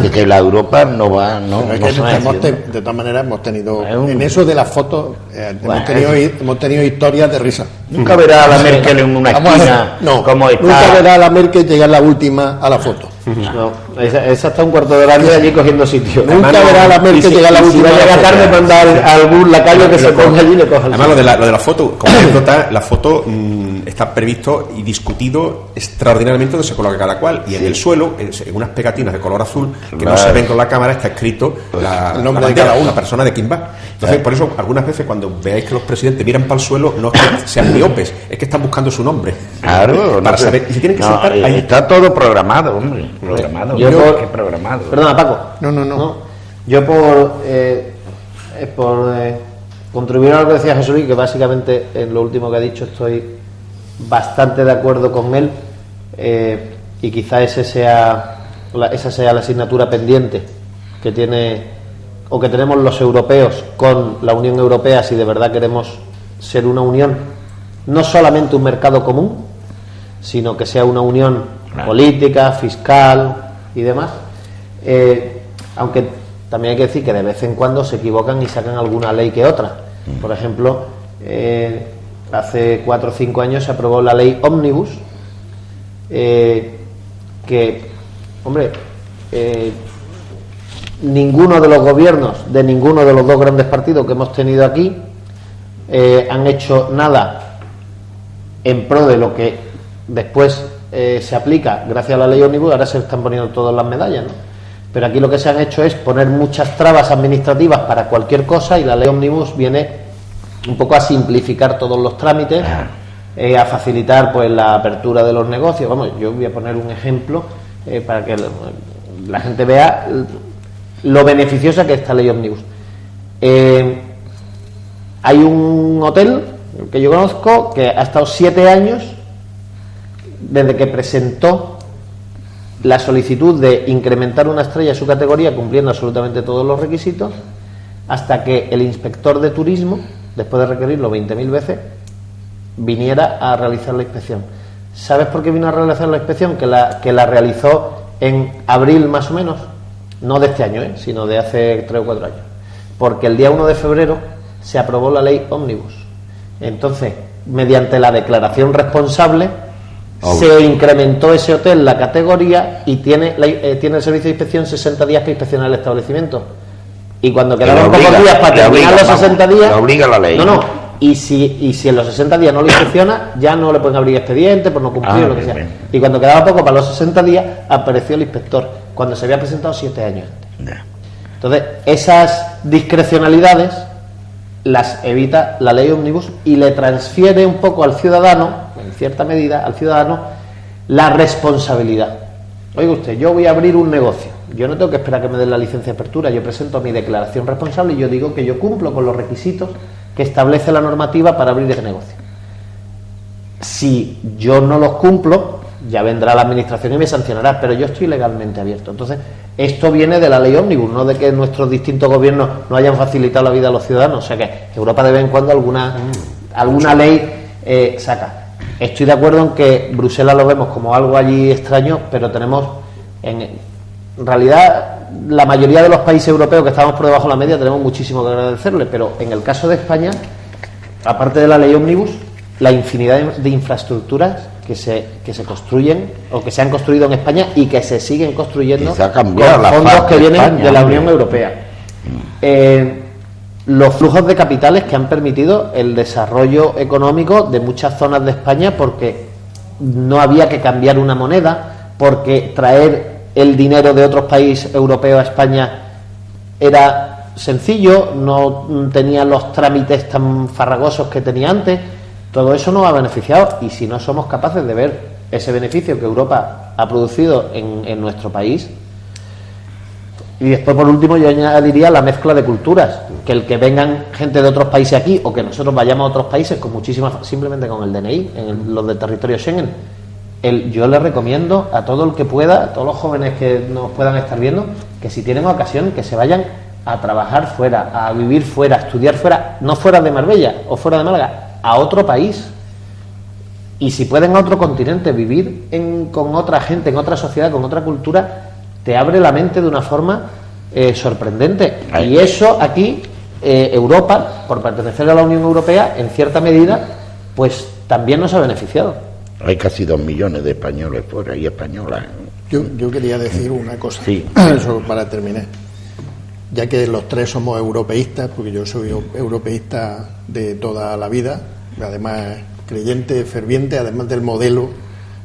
de que la Europa no va, Pero es no que se va haciendo. de todas maneras hemos tenido, Es un- en eso de las fotos, hemos tenido historias de risa. Nunca verá a la Merkel en una Vamos a ver, esquina no, como está. nunca verá a la Merkel llegar la última a la foto. No, esa está un cuarto de hora antes allí cogiendo sitio. Nunca verá a la Merkel llegar la Si última va a a la llegar foto. tarde, manda a algún lacayo que se ponga allí y le coja el además lo de la foto, como anécdota, la foto está previsto y discutido extraordinariamente donde se coloca cada cual, y en el suelo, en unas pegatinas de color azul que no se ven con la cámara, está escrito el nombre de bandera, cada uno. la persona de quién va. Entonces, por eso algunas veces cuando veáis que los presidentes miran para el suelo, no es que sean miopes, es que están buscando su nombre. Claro, para saber, y se tienen que sentar ahí. Está todo programado, hombre, programado. Yo por- ¿Qué programado? Perdona, Paco. No. Yo por contribuir a lo que decía Jesús, y que básicamente en lo último que ha dicho estoy bastante de acuerdo con él, y quizá esa sea la asignatura pendiente que tiene o que tenemos los europeos con la Unión Europea, si de verdad queremos ser una unión, no solamente un mercado común, sino que sea una unión política, fiscal y demás. Aunque también hay que decir que de vez en cuando se equivocan y sacan alguna ley que otra. Por ejemplo, hace 4 o 5 años se aprobó la ley Ómnibus, que, hombre, ninguno de los gobiernos de ninguno de los dos grandes partidos que hemos tenido aquí han hecho nada en pro de lo que después se aplica gracias a la ley Ómnibus. Ahora se están poniendo todas las medallas, ¿no? Pero aquí lo que se han hecho es poner muchas trabas administrativas para cualquier cosa, y la ley Ómnibus viene un poco a simplificar todos los trámites, a facilitar pues la apertura de los negocios. Vamos, yo voy a poner un ejemplo para que la gente vea lo beneficiosa que es esta ley Ómnibus. Hay un hotel que yo conozco que ha estado 7 años desde que presentó la solicitud de incrementar una estrella en su categoría, cumpliendo absolutamente todos los requisitos, hasta que el inspector de turismo, después de requerirlo 20.000 veces, viniera a realizar la inspección. ¿Sabes por qué vino a realizar la inspección? Que la realizó en abril más o menos, no de este año, sino de hace 3 o 4 años, porque el día 1 de febrero se aprobó la ley Ómnibus. Entonces, mediante la declaración responsable, se incrementó ese hotel la categoría y tiene el servicio de inspección 60 días para inspeccionar el establecimiento. Y cuando quedaban pocos días para terminar los 60 días, le obliga la ley. No. Y si en los 60 días no lo inspecciona, ya no le pueden abrir expediente por no cumplir o lo que sea. Bien. Y cuando quedaba poco para los 60 días, apareció el inspector, cuando se había presentado 7 años antes. Entonces, esas discrecionalidades las evita la ley Ómnibus y le transfiere un poco al ciudadano, en cierta medida, al ciudadano, la responsabilidad. Oiga usted, yo voy a abrir un negocio, yo no tengo que esperar que me den la licencia de apertura, yo presento mi declaración responsable y yo digo que yo cumplo con los requisitos que establece la normativa para abrir ese negocio. Si yo no los cumplo, ya vendrá la administración y me sancionará, pero yo estoy legalmente abierto. Entonces, esto viene de la ley Ómnibus, no de que nuestros distintos gobiernos no hayan facilitado la vida a los ciudadanos. O sea que Europa de vez en cuando alguna ley saca. Estoy de acuerdo en que Bruselas lo vemos como algo allí extraño, pero tenemos, en realidad, la mayoría de los países europeos que estamos por debajo de la media tenemos muchísimo que agradecerle, pero en el caso de España, aparte de la ley Ómnibus, la infinidad de infraestructuras que se construyen o que se han construido en España y que se siguen construyendo Y se ha cambiado con la fondos faz que de vienen España, de la hombre. Unión Europea. Los flujos de capitales que han permitido el desarrollo económico de muchas zonas de España, porque no había que cambiar una moneda, porque traer el dinero de otros países europeos a España era sencillo, no tenía los trámites tan farragosos que tenía antes. Todo eso nos ha beneficiado, y si no somos capaces de ver ese beneficio que Europa ha producido en nuestro país. Y después, por último, yo añadiría la mezcla de culturas, que el que vengan gente de otros países aquí, o que nosotros vayamos a otros países con muchísimas, simplemente con el DNI, los del territorio Schengen. Yo les recomiendo a todo el que pueda, a todos los jóvenes que nos puedan estar viendo, que si tienen ocasión, que se vayan a trabajar fuera, a vivir fuera, a estudiar fuera, no fuera de Marbella o fuera de Málaga, a otro país. Y si pueden a otro continente, vivir con otra gente, en otra sociedad, con otra cultura, te abre la mente de una forma sorprendente. Y eso aquí, Europa, por pertenecer a la Unión Europea, en cierta medida, pues también nos ha beneficiado. Hay casi 2 millones de españoles fuera y españolas. Yo quería decir una cosa, sí. Eso para terminar. Ya que los tres somos europeístas, porque yo soy europeísta de toda la vida, además creyente, ferviente, además del modelo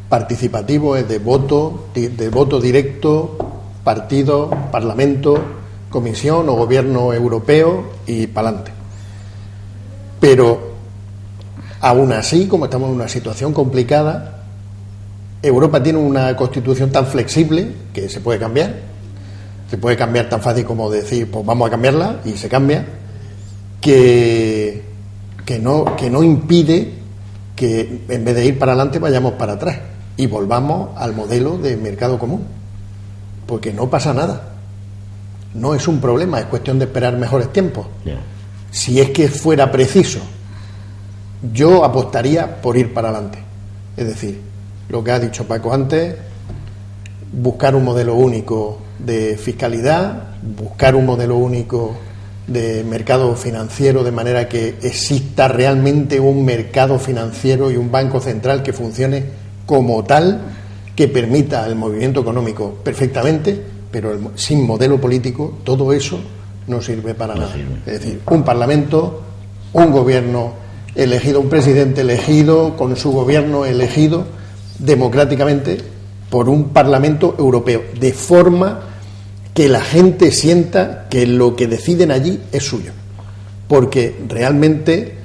participativo, es de voto directo, partido, parlamento, comisión o gobierno europeo y pa'lante. Pero aún así, como estamos en una situación complicada, Europa tiene una constitución tan flexible que se puede cambiar. Se puede cambiar tan fácil como decir, pues vamos a cambiarla, y se cambia, que no impide que en vez de ir para adelante vayamos para atrás y volvamos al modelo de mercado común, porque no pasa nada, no es un problema, es cuestión de esperar mejores tiempos. Si es que fuera preciso, yo apostaría por ir para adelante, es decir, lo que ha dicho Paco antes, buscar un modelo único de fiscalidad, buscar un modelo único de mercado financiero, de manera que exista realmente un mercado financiero y un banco central que funcione como tal, que permita el movimiento económico perfectamente, pero sin modelo político todo eso no sirve para nada. Es decir, un parlamento, un gobierno elegido, un presidente elegido con su gobierno elegido democráticamente por un Parlamento Europeo, de forma que la gente sienta que lo que deciden allí es suyo, porque realmente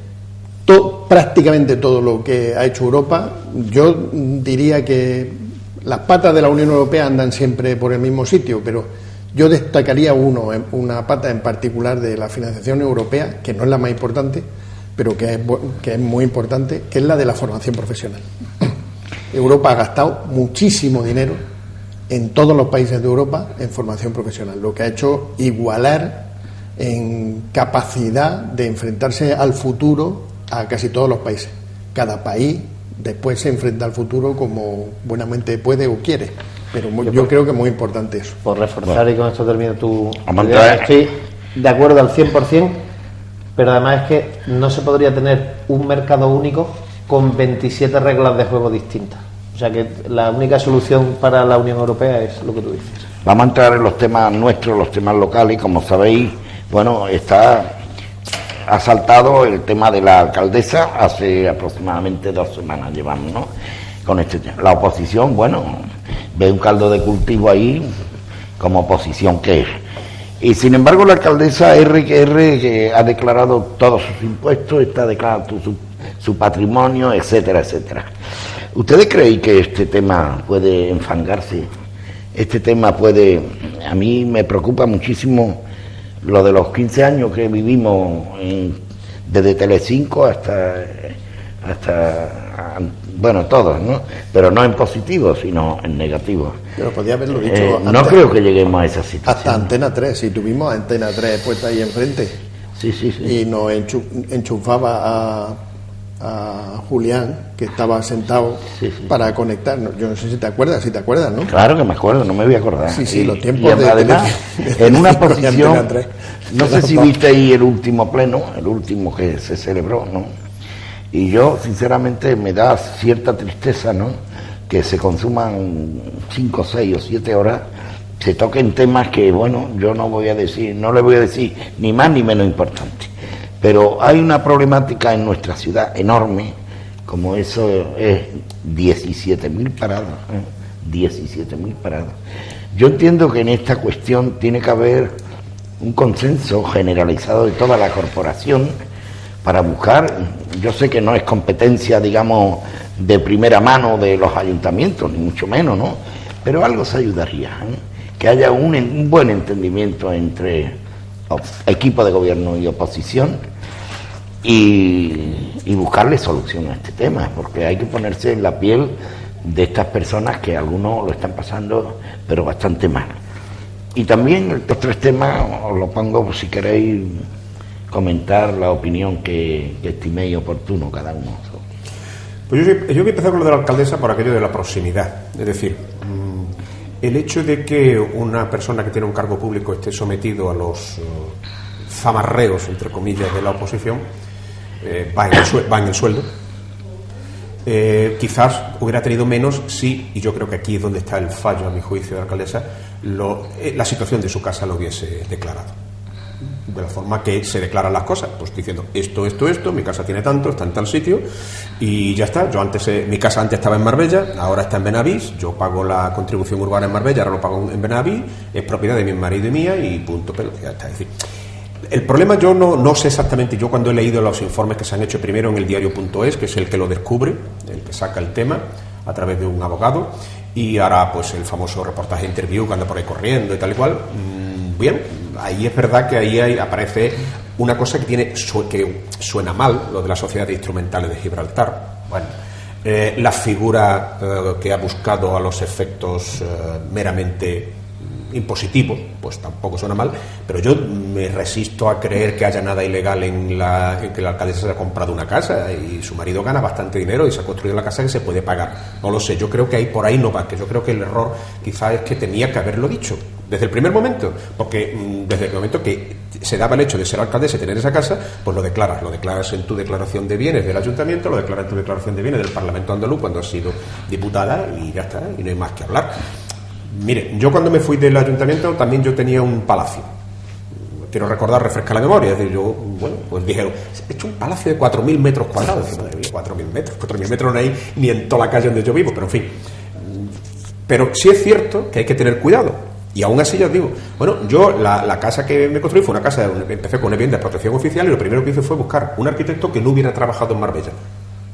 prácticamente todo lo que ha hecho Europa, yo diría que las patas de la Unión Europea andan siempre por el mismo sitio, pero yo destacaría una pata en particular de la financiación europea, que no es la más importante, pero que es muy importante, que es la de la formación profesional. Europa ha gastado muchísimo dinero en todos los países de Europa en formación profesional, lo que ha hecho igualar en capacidad de enfrentarse al futuro a casi todos los países. Cada país después se enfrenta al futuro como buenamente puede o quiere, pero yo creo que es muy importante eso. Por reforzar, y con esto termino tu idea, estoy de acuerdo al 100%, pero además es que no se podría tener un mercado único con 27 reglas de juego distintas. O sea que la única solución para la Unión Europea es lo que tú dices. Vamos a entrar en los temas nuestros, los temas locales. Como sabéis, bueno, ha saltado el tema de la alcaldesa hace aproximadamente 2 semanas llevamos, ¿no? Con este tema. La oposición, bueno, ve un caldo de cultivo ahí como oposición que es. Y sin embargo la alcaldesa que ha declarado todos sus impuestos, está declarando su patrimonio, etcétera, etcétera. ¿Ustedes creen que este tema puede enfangarse? Este tema puede... A mí me preocupa muchísimo lo de los 15 años que vivimos desde Telecinco hasta bueno, todos, ¿no? Pero no en positivo, sino en negativo. Pero podía haberlo dicho antes. No creo que lleguemos a esa situación. Hasta Antena 3, si tuvimos Antena 3 puesta ahí enfrente. Sí. Y nos enchufaba a Julián, que estaba sentado para conectarnos. Yo no sé si te acuerdas, ¿no? Claro que me acuerdo, no me voy a acordar. Sí, los tiempos de además, en una posición, no sé si viste viste ahí el último pleno, el último que se celebró, ¿no? Y yo, sinceramente, me da cierta tristeza, ¿no?, que se consuman 5, 6 o 7 horas, se toquen temas que, bueno, yo no le voy a decir ni más ni menos importante. Pero hay una problemática en nuestra ciudad enorme, como eso es 17.000 parados, 17.000 parados. Yo entiendo que en esta cuestión tiene que haber un consenso generalizado de toda la corporación para buscar, yo sé que no es competencia, digamos, de primera mano de los ayuntamientos, ni mucho menos, ¿no? Pero algo se ayudaría, ¿eh? Que haya un buen entendimiento entre equipo de gobierno y oposición y buscarle solución a este tema, porque hay que ponerse en la piel de estas personas que algunos lo están pasando, pero bastante mal. Y también estos tres temas os lo pongo por si queréis comentar la opinión que estiméis oportuno cada uno. Pues yo voy a empezar con lo de la alcaldesa por aquello de la proximidad. Es decir, el hecho de que una persona que tiene un cargo público esté sometido a los zamarreos, entre comillas, de la oposición, va en el sueldo. Quizás hubiera tenido menos si, y yo creo que aquí es donde está el fallo a mi juicio de la alcaldesa, la situación de su casa lo hubiese declarado de la forma que se declaran las cosas, pues diciendo esto, mi casa tiene tanto, está en tal sitio y ya está. Mi casa antes estaba en Marbella, ahora está en Benavís, yo pago la contribución urbana en Marbella, ahora lo pago en Benavís, es propiedad de mi marido y mía y punto, pero ya está. Es decir, el problema yo no sé exactamente, yo cuando he leído los informes que se han hecho primero en el diario.es, que es el que lo descubre, el que saca el tema a través de un abogado, y ahora pues el famoso reportaje interview que anda por ahí corriendo y tal y cual, bien, ahí es verdad que ahí aparece una cosa que suena mal, lo de la Sociedad de Instrumentales de Gibraltar. Bueno, la figura que ha buscado a los efectos meramente impositivos, pues tampoco suena mal, pero yo me resisto a creer que haya nada ilegal en que la alcaldesa se haya comprado una casa y su marido gana bastante dinero y se ha construido la casa que se puede pagar. No lo sé, yo creo que ahí por ahí no va, que yo creo que el error quizás es que tenía que haberlo dicho desde el primer momento, porque desde el momento que se daba el hecho de ser alcaldesa y tener esa casa, pues lo declaras en tu declaración de bienes del ayuntamiento, lo declaras en tu declaración de bienes del Parlamento andaluz cuando has sido diputada y ya está, y no hay más que hablar. Mire, yo cuando me fui del ayuntamiento también yo tenía un palacio. Quiero refrescar la memoria. Es decir, pues dijeron, he hecho un palacio de 4.000 metros cuadrados. Madre mía, 4.000 metros no hay ni en toda la calle donde yo vivo, pero en fin. Pero sí es cierto que hay que tener cuidado. Y aún así ya os digo, yo la casa que me construí fue una casa, empecé con una vivienda de protección oficial y lo primero que hice fue buscar un arquitecto que no hubiera trabajado en Marbella.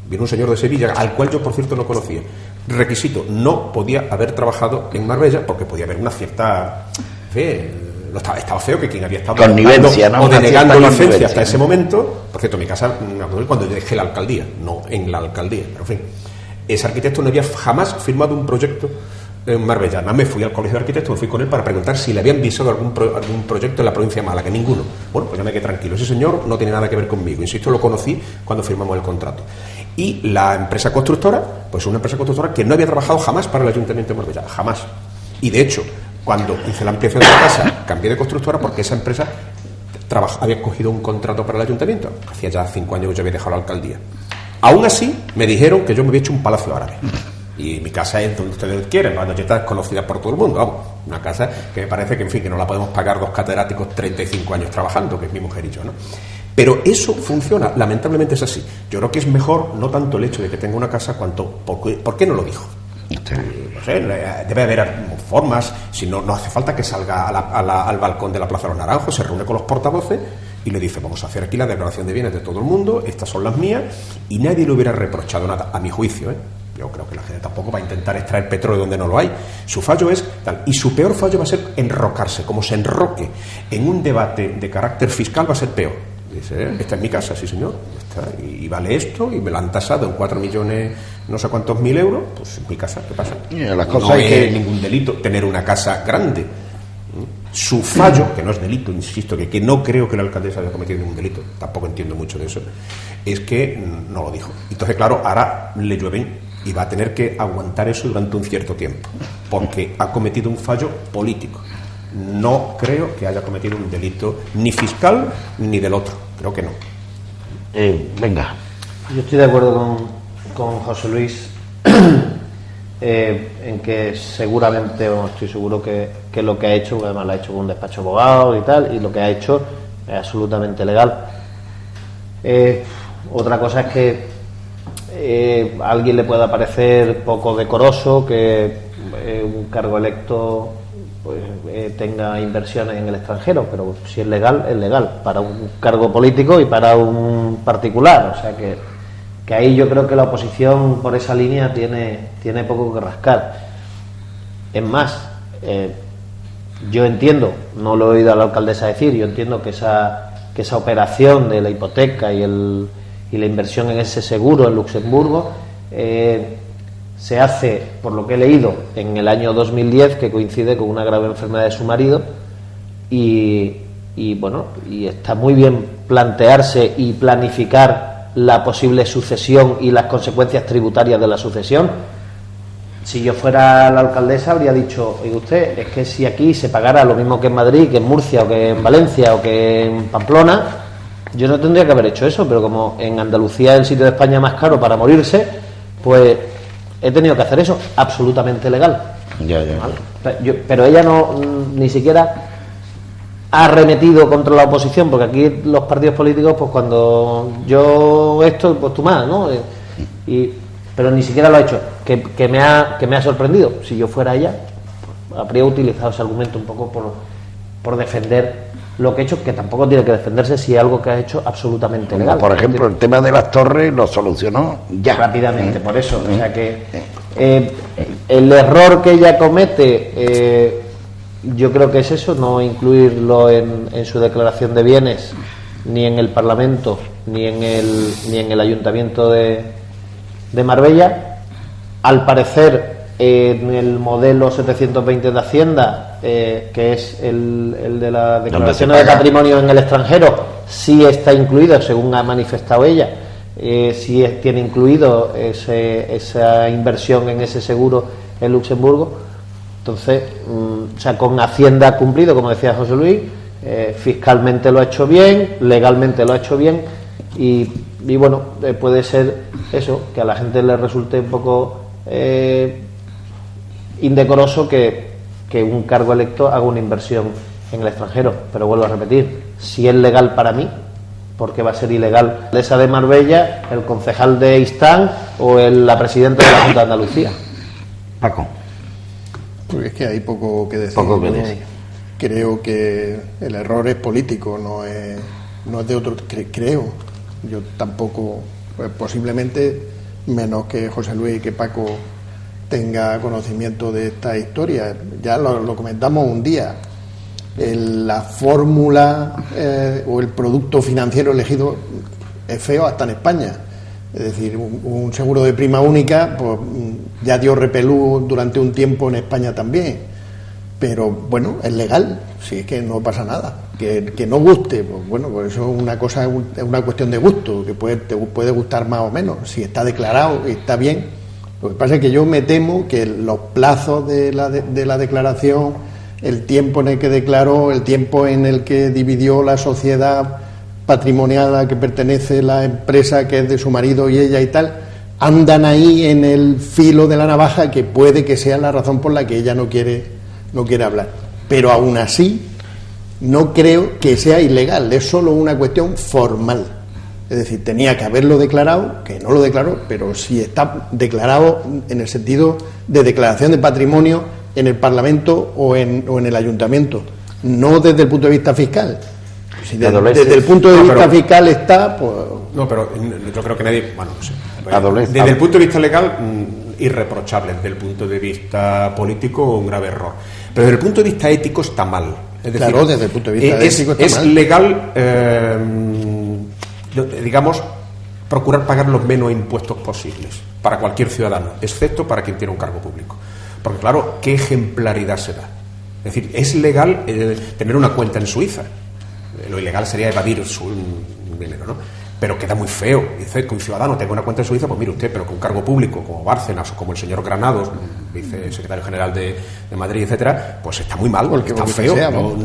Vino un señor de Sevilla, al cual yo, por cierto, no conocía. Requisito, no podía haber trabajado en Marbella porque podía haber una cierta fe. Estaba feo que quien había estado connivencia, ¿no? O denegando licencia hasta ese momento. Por cierto, mi casa, cuando yo dejé la alcaldía, no en la alcaldía, pero en fin, ese arquitecto no había jamás firmado un proyecto en Marbella. Además me fui al colegio de arquitectos, me fui con él para preguntar si le habían visado algún proyecto en la provincia de Málaga. Ninguno. Bueno, pues ya me quedé tranquilo. Ese señor no tiene nada que ver conmigo. Insisto, lo conocí cuando firmamos el contrato. Y la empresa constructora, pues una empresa constructora que no había trabajado jamás para el Ayuntamiento de Marbella, jamás. Y de hecho, cuando hice la ampliación de la casa, cambié de constructora porque esa empresa había cogido un contrato para el Ayuntamiento. Hacía ya 5 años que yo había dejado la alcaldía. Aún así, me dijeron que yo me había hecho un palacio árabe. Y mi casa es donde ustedes quieren, la nocheta es conocida por todo el mundo, vamos. Una casa que me parece que, en fin, que no la podemos pagar 2 catedráticos 35 años trabajando, que es mi mujer y yo, ¿no? Pero eso funciona, lamentablemente es así. Yo creo que es mejor no tanto el hecho de que tenga una casa cuanto ¿por qué no lo dijo? No sé, debe haber formas, si no hace falta que salga al balcón de la Plaza de los Naranjos, se reúne con los portavoces y le dice, vamos a hacer aquí la declaración de bienes de todo el mundo, estas son las mías, y nadie le hubiera reprochado nada, a mi juicio, ¿eh? Yo creo que la gente tampoco va a intentar extraer petróleo donde no lo hay. Su fallo es tal. Y su peor fallo va a ser enrocarse. Como se enroque en un debate de carácter fiscal, va a ser peor. Dice, esta es mi casa, sí señor. Y vale esto, y me la han tasado en 4 millones, no sé cuántos mil euros. Pues mi casa, ¿qué pasa? No es ningún delito tener una casa grande. Su fallo, que no es delito, insisto, que no creo que la alcaldesa haya cometido ningún delito, tampoco entiendo mucho de eso, es que no lo dijo. Entonces, claro, ahora le llueven y va a tener que aguantar eso durante un cierto tiempo, porque ha cometido un fallo político. No creo que haya cometido un delito ni fiscal ni del otro, creo que no. Venga. Yo estoy de acuerdo con José Luis en que seguramente, estoy seguro que lo que ha hecho, además lo ha hecho con un despacho de abogados y tal, y lo que ha hecho es absolutamente legal. Otra cosa es que a alguien le pueda parecer poco decoroso que un cargo electo tenga inversiones en el extranjero, pero si es legal para un cargo político y para un particular, o sea que ahí yo creo que la oposición por esa línea tiene poco que rascar. Es más, yo entiendo, no lo he oído a la alcaldesa decir, yo entiendo que esa operación de la hipoteca y la inversión en ese seguro en Luxemburgo se hace, por lo que he leído, en el año 2010, que coincide con una grave enfermedad de su marido, y está muy bien plantearse y planificar la posible sucesión y las consecuencias tributarias de la sucesión. Si yo fuera la alcaldesa habría dicho, oiga usted, es que si aquí se pagara lo mismo que en Madrid, que en Murcia, o que en Valencia, o que en Pamplona, yo no tendría que haber hecho eso, pero como en Andalucía es el sitio de España más caro para morirse, pues he tenido que hacer eso, absolutamente legal. Ya. ¿Vale? Pero ella ni siquiera ha arremetido contra la oposición, porque aquí los partidos políticos, pues cuando yo esto, pues tú más, ¿no? Pero ni siquiera lo ha hecho, que me ha sorprendido. Si yo fuera ella, pues, habría utilizado ese argumento un poco por defender lo que he hecho, que tampoco tiene que defenderse si es algo que ha hecho absolutamente legal. Por ejemplo, el tema de las torres lo solucionó ya. Rápidamente, por eso. O sea que el error que ella comete, yo creo que es eso, no incluirlo en su declaración de bienes, ni en el Parlamento, ni en el Ayuntamiento de Marbella. Al parecer, en el modelo 720 de Hacienda, que es el de la declaración de patrimonio en el extranjero, sí está incluido, según ha manifestado ella, sí tiene incluido esa inversión en ese seguro en Luxemburgo. Entonces, o sea, con Hacienda ha cumplido, como decía José Luis, fiscalmente lo ha hecho bien, legalmente lo ha hecho bien, y bueno, puede ser eso, que a la gente le resulte un poco indecoroso que un cargo electo haga una inversión en el extranjero, pero vuelvo a repetir, si es legal para mí, ¿por qué va a ser ilegal esa de Marbella, el concejal de Istán o la presidenta de la Junta de Andalucía? Paco. Pues es que hay poco que decir. Poco que decir. Creo que el error es político, no es de otro. Creo. Yo tampoco, pues posiblemente, menos que José Luis y que Paco tenga conocimiento de esta historia. Ya lo comentamos un día. La fórmula o el producto financiero elegido es feo hasta en España. Es decir, un seguro de prima única pues ya dio repelú durante un tiempo en España también, pero bueno, es legal, si es que no pasa nada. Que no guste, pues bueno, pues eso es una cuestión de gusto, que te puede gustar más o menos. Si está declarado y está bien. Lo que pasa es que yo me temo que los plazos de la declaración, el tiempo en el que declaró, el tiempo en el que dividió la sociedad patrimonial a la que pertenece la empresa, que es de su marido y ella y tal, andan ahí en el filo de la navaja, que puede que sea la razón por la que ella no quiere hablar. Pero aún así no creo que sea ilegal, es solo una cuestión formal. Es decir, tenía que haberlo declarado, que no lo declaró, pero si está declarado en el sentido de declaración de patrimonio en el Parlamento o en el Ayuntamiento, no desde el punto de vista fiscal. Si desde el punto de vista fiscal está, pues... No, pero yo creo que nadie... Bueno, no sé. Desde el punto de vista legal, irreprochable. Desde el punto de vista político, un grave error. Pero desde el punto de vista ético está mal. Es decir, claro, desde el punto de vista ético está mal. Es legal, digamos, procurar pagar los menos impuestos posibles para cualquier ciudadano, excepto para quien tiene un cargo público. Porque claro, ¿qué ejemplaridad se da? Es decir, es legal tener una cuenta en Suiza. Lo ilegal sería evadir su dinero, ¿no? Pero queda muy feo. Dice que un ciudadano tenga una cuenta en Suiza, pues mire usted, pero con un cargo público como Bárcenas o como el señor Granados, vicesecretario general de Madrid, etcétera, pues está muy mal, está feo.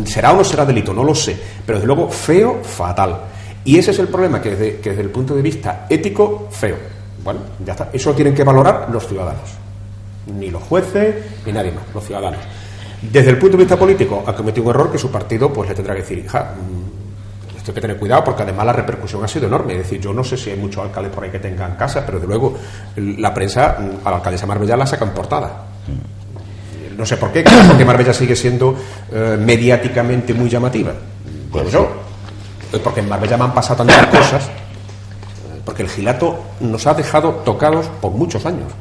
¿Será o no será delito? No lo sé. Pero desde luego, feo, fatal. Y ese es el problema, que desde el punto de vista ético, feo. Bueno, ya está. Eso lo tienen que valorar los ciudadanos. Ni los jueces, ni nadie más, los ciudadanos. Desde el punto de vista político, ha cometido un error que su partido pues le tendrá que decir, hija, esto hay que tener cuidado, porque además la repercusión ha sido enorme. Es decir, yo no sé si hay muchos alcaldes por ahí que tengan casas, pero desde luego la prensa a la alcaldesa Marbella la saca en portada. No sé por qué, porque Marbella sigue siendo mediáticamente muy llamativa. Pues yo, porque en Marbella me han pasado tantas cosas, porque el Gilato nos ha dejado tocados por muchos años.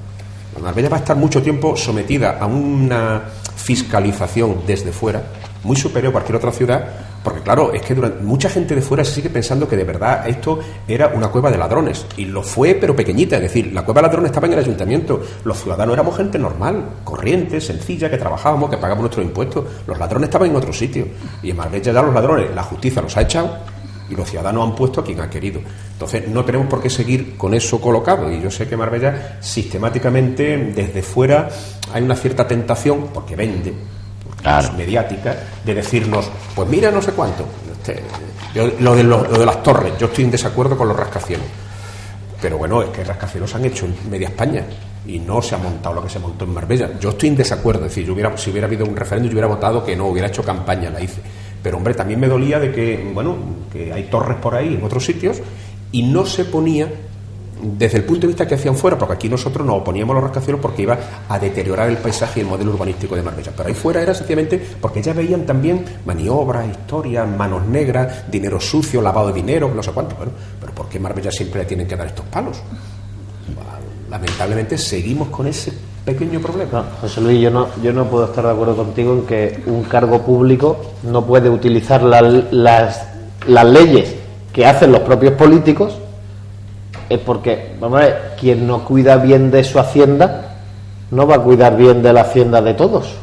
Marbella va a estar mucho tiempo sometida a una fiscalización desde fuera muy superior a cualquier otra ciudad, porque claro, es que mucha gente de fuera se sigue pensando que de verdad esto era una cueva de ladrones, y lo fue, pero pequeñita. Es decir, la cueva de ladrones estaba en el ayuntamiento, los ciudadanos éramos gente normal, corriente, sencilla, que trabajábamos, que pagábamos nuestros impuestos. Los ladrones estaban en otro sitio, y en Marbella ya los ladrones, la justicia los ha echado y los ciudadanos han puesto a quien ha querido. Entonces no tenemos por qué seguir con eso colocado, y yo sé que Marbella sistemáticamente desde fuera hay una cierta tentación, porque vende, claro, mediática, de decirnos, pues mira no sé cuánto. Lo de las torres, yo estoy en desacuerdo con los rascacielos, pero bueno, es que rascacielos se han hecho en media España y no se ha montado lo que se montó en Marbella. Yo estoy en desacuerdo, es decir, si hubiera habido un referéndum yo hubiera votado que no, hubiera hecho campaña, la hice. Pero hombre, también me dolía de que, bueno, que hay torres por ahí en otros sitios y no se ponía desde el punto de vista que hacían fuera, porque aquí nosotros nos oponíamos a los rascacielos porque iba a deteriorar el paisaje y el modelo urbanístico de Marbella, pero ahí fuera era sencillamente porque ya veían también maniobras, historias, manos negras, dinero sucio, lavado de dinero, no sé cuánto. Bueno, pero ¿por qué Marbella siempre le tienen que dar estos palos? Lamentablemente seguimos con ese pequeño problema. No, José Luis, yo no puedo estar de acuerdo contigo en que un cargo público no puede utilizar las leyes que hacen los propios políticos. Es porque, vamos a ver, quien no cuida bien de su hacienda no va a cuidar bien de la hacienda de todos.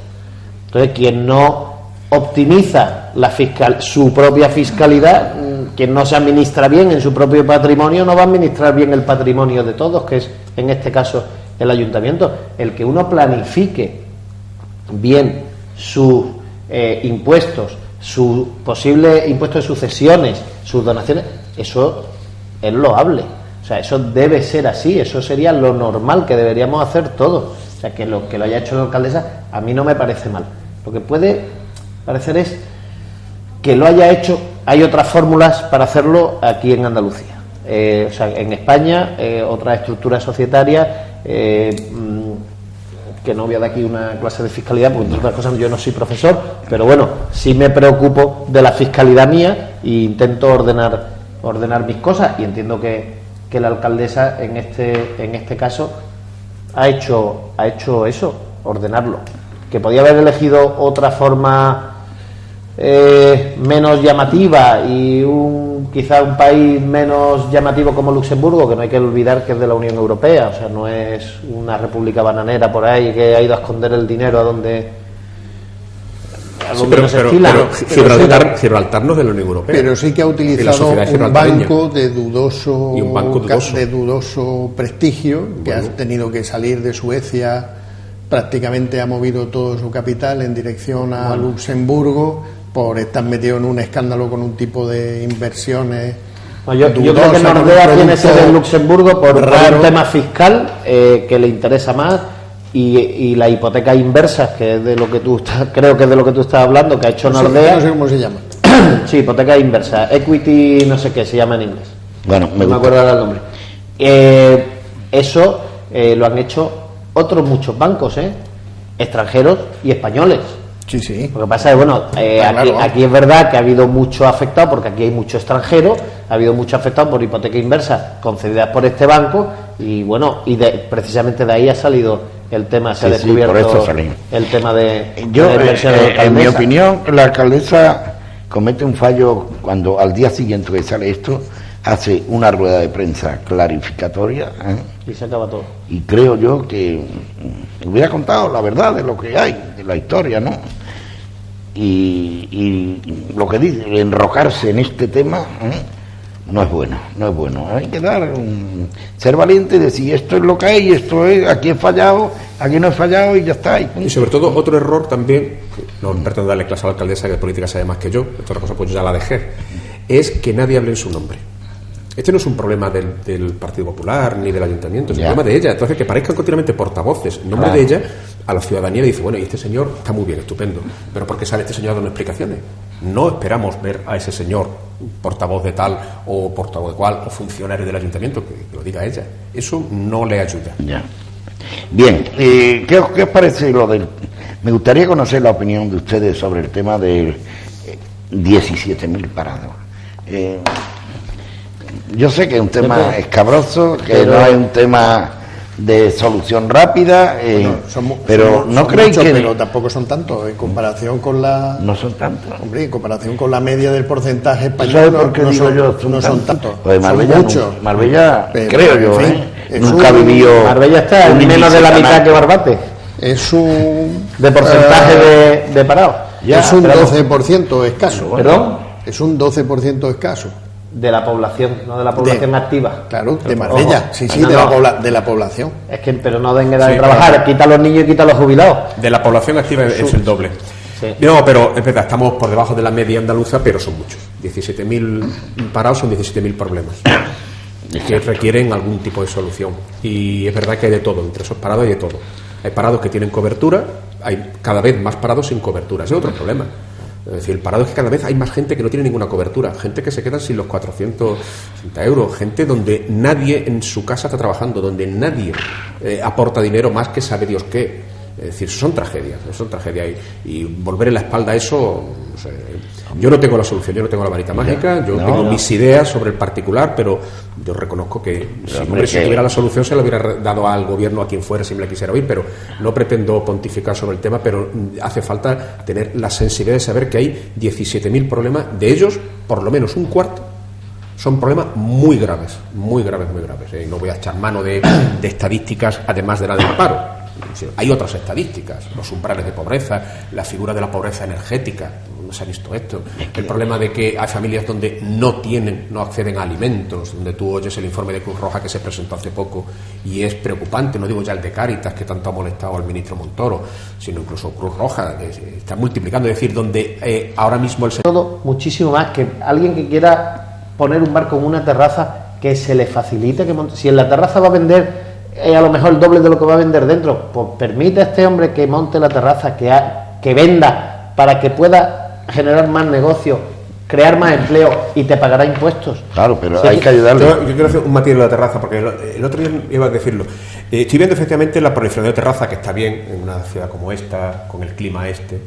Entonces, quien no optimiza su propia fiscalidad, quien no se administra bien en su propio patrimonio, no va a administrar bien el patrimonio de todos, que es, en este caso, el ayuntamiento. El que uno planifique bien sus impuestos, su posible impuesto de sucesiones, sus donaciones, eso es loable. O sea, eso debe ser así, eso sería lo normal que deberíamos hacer todos. O sea, que lo haya hecho la alcaldesa a mí no me parece mal. Lo que puede parecer es que lo haya hecho, hay otras fórmulas para hacerlo aquí en Andalucía. O sea, en España, otras estructuras societarias, que no voy a dar aquí una clase de fiscalidad, porque entre otras cosas yo no soy profesor, pero bueno, sí me preocupo de la fiscalidad mía e intento ordenar mis cosas, y entiendo que la alcaldesa en este caso ha hecho eso, ordenarlo. Que podía haber elegido otra forma menos llamativa y quizá un país menos llamativo como Luxemburgo, que no hay que olvidar que es de la Unión Europea, o sea, no es una república bananera por ahí que ha ido a esconder el dinero a donde pero Gibraltar no es de la Unión Europea. Pero sí que ha utilizado un banco de dudoso prestigio, que ha tenido que salir de Suecia, prácticamente ha movido todo su capital en dirección a Luxemburgo por estar metido en un escándalo con un tipo de inversiones. Yo creo que Nordea tiene sede en Luxemburgo por un tema fiscal que le interesa más. Y la hipoteca inversa, que es de lo que creo que es de lo que tú estás hablando, que ha hecho Nordea. No sé cómo se llama. Sí, hipoteca inversa, equity, no sé qué se llama en inglés. Bueno, no me acuerdo del nombre. Eso lo han hecho otros muchos bancos, extranjeros y españoles. Sí, sí. Lo que pasa es, bueno, aquí es verdad que ha habido mucho afectado, porque aquí hay mucho extranjero, ha habido mucho afectado por hipoteca inversa concedidas por este banco, y bueno, precisamente de ahí ha salido el tema, se ha descubierto el tema de la inversión de la alcaldesa. En mi opinión, la alcaldesa comete un fallo cuando al día siguiente que sale esto hace una rueda de prensa clarificatoria, y se acaba todo. Y creo yo que hubiera contado la verdad de lo que hay, de la historia, ¿no? Y lo que dice, enrocarse en este tema, no es bueno. Hay que ser valiente y decir, esto es lo que hay, esto es, aquí he fallado, aquí no he fallado, y ya está. Y sobre todo otro error también, no pretendo darle clase a la alcaldesa, que de política sabe más que yo, otra cosa pues yo ya la dejé, es que nadie hable en su nombre. Este no es un problema del Partido Popular ni del Ayuntamiento, es un problema de ella. Entonces, que parezcan continuamente portavoces en nombre de ella, a la ciudadanía le dice, bueno, y este señor está muy bien, estupendo, pero ¿por qué sale este señor dando explicaciones? No esperamos ver a ese señor portavoz de tal o portavoz de cual o funcionario del Ayuntamiento que lo diga ella. Eso no le ayuda. Ya. Bien, ¿qué os parece lo del Me gustaría conocer la opinión de ustedes sobre el tema de 17.000 parados. Yo sé que es un tema escabroso, que no es un tema de solución rápida, pero no creéis que... Pero tampoco son tantos, en comparación con la... No son tantos. Hombre, en comparación con la media del porcentaje español, ¿Sabes por qué digo yo? No son tantos. Pues Marbella, son muchos. Marbella, Pero, creo yo, en fin, nunca vivió... Marbella está en menos de la mitad que Barbate, Es un... de porcentaje de parados. Es un 12% escaso. ¿Perdón? Es un 12% escaso. De la población, no de la población activa. Claro, de Marbella. Ojo. Sí, No, de la población. Es que, pero no den edad de Sí, trabajar, claro. quita a los niños y quita a los jubilados. De la población activa es el doble. Sí. No, pero es verdad, estamos por debajo de la media andaluza, pero son muchos. 17.000 parados son 17.000 problemas que requieren algún tipo de solución. Y es verdad que hay de todo, entre esos parados hay de todo. Hay parados que tienen cobertura, hay cada vez más parados sin cobertura. Ese es otro problema. Es decir, el parado es que cada vez hay más gente que no tiene ninguna cobertura, gente que se queda sin los 460 euros, gente donde nadie en su casa está trabajando, donde nadie aporta dinero más que sabe Dios qué. Es decir, son tragedias. Y volver la espalda a eso, no sé, yo no tengo la solución, yo no tengo la varita mágica, yo tengo mis ideas sobre el particular, pero yo reconozco que si tuviera la solución se la hubiera dado al gobierno, a quien fuera, si me la quisiera oír, pero no pretendo pontificar sobre el tema, pero hace falta tener la sensibilidad de saber que hay 17.000 problemas, de ellos, por lo menos un cuarto, son problemas muy graves. No voy a echar mano de estadísticas, además de la del paro. Hay otras estadísticas, los umbrales de pobreza, la figura de la pobreza energética, no se ha visto esto, el problema de que hay familias donde no acceden a alimentos, donde tú oyes el informe de Cruz Roja que se presentó hace poco y es preocupante, no digo ya el de Cáritas que tanto ha molestado al ministro Montoro, sino incluso Cruz Roja, que está multiplicando, es decir, donde ahora mismo el... Todo muchísimo más que alguien que quiera poner un bar con una terraza, que se le facilite que monte. Si en la terraza va a vender a lo mejor el doble de lo que va a vender dentro, pues permite a este hombre que monte la terraza, que venda, para que pueda generar más negocio, crear más empleo y te pagará impuestos. Claro, pero hay que ayudarle. Yo quiero hacer un matiz de la terraza, porque el otro día iba a decirlo. Estoy viendo efectivamente la proliferación de terraza, que está bien en una ciudad como esta, con el clima este,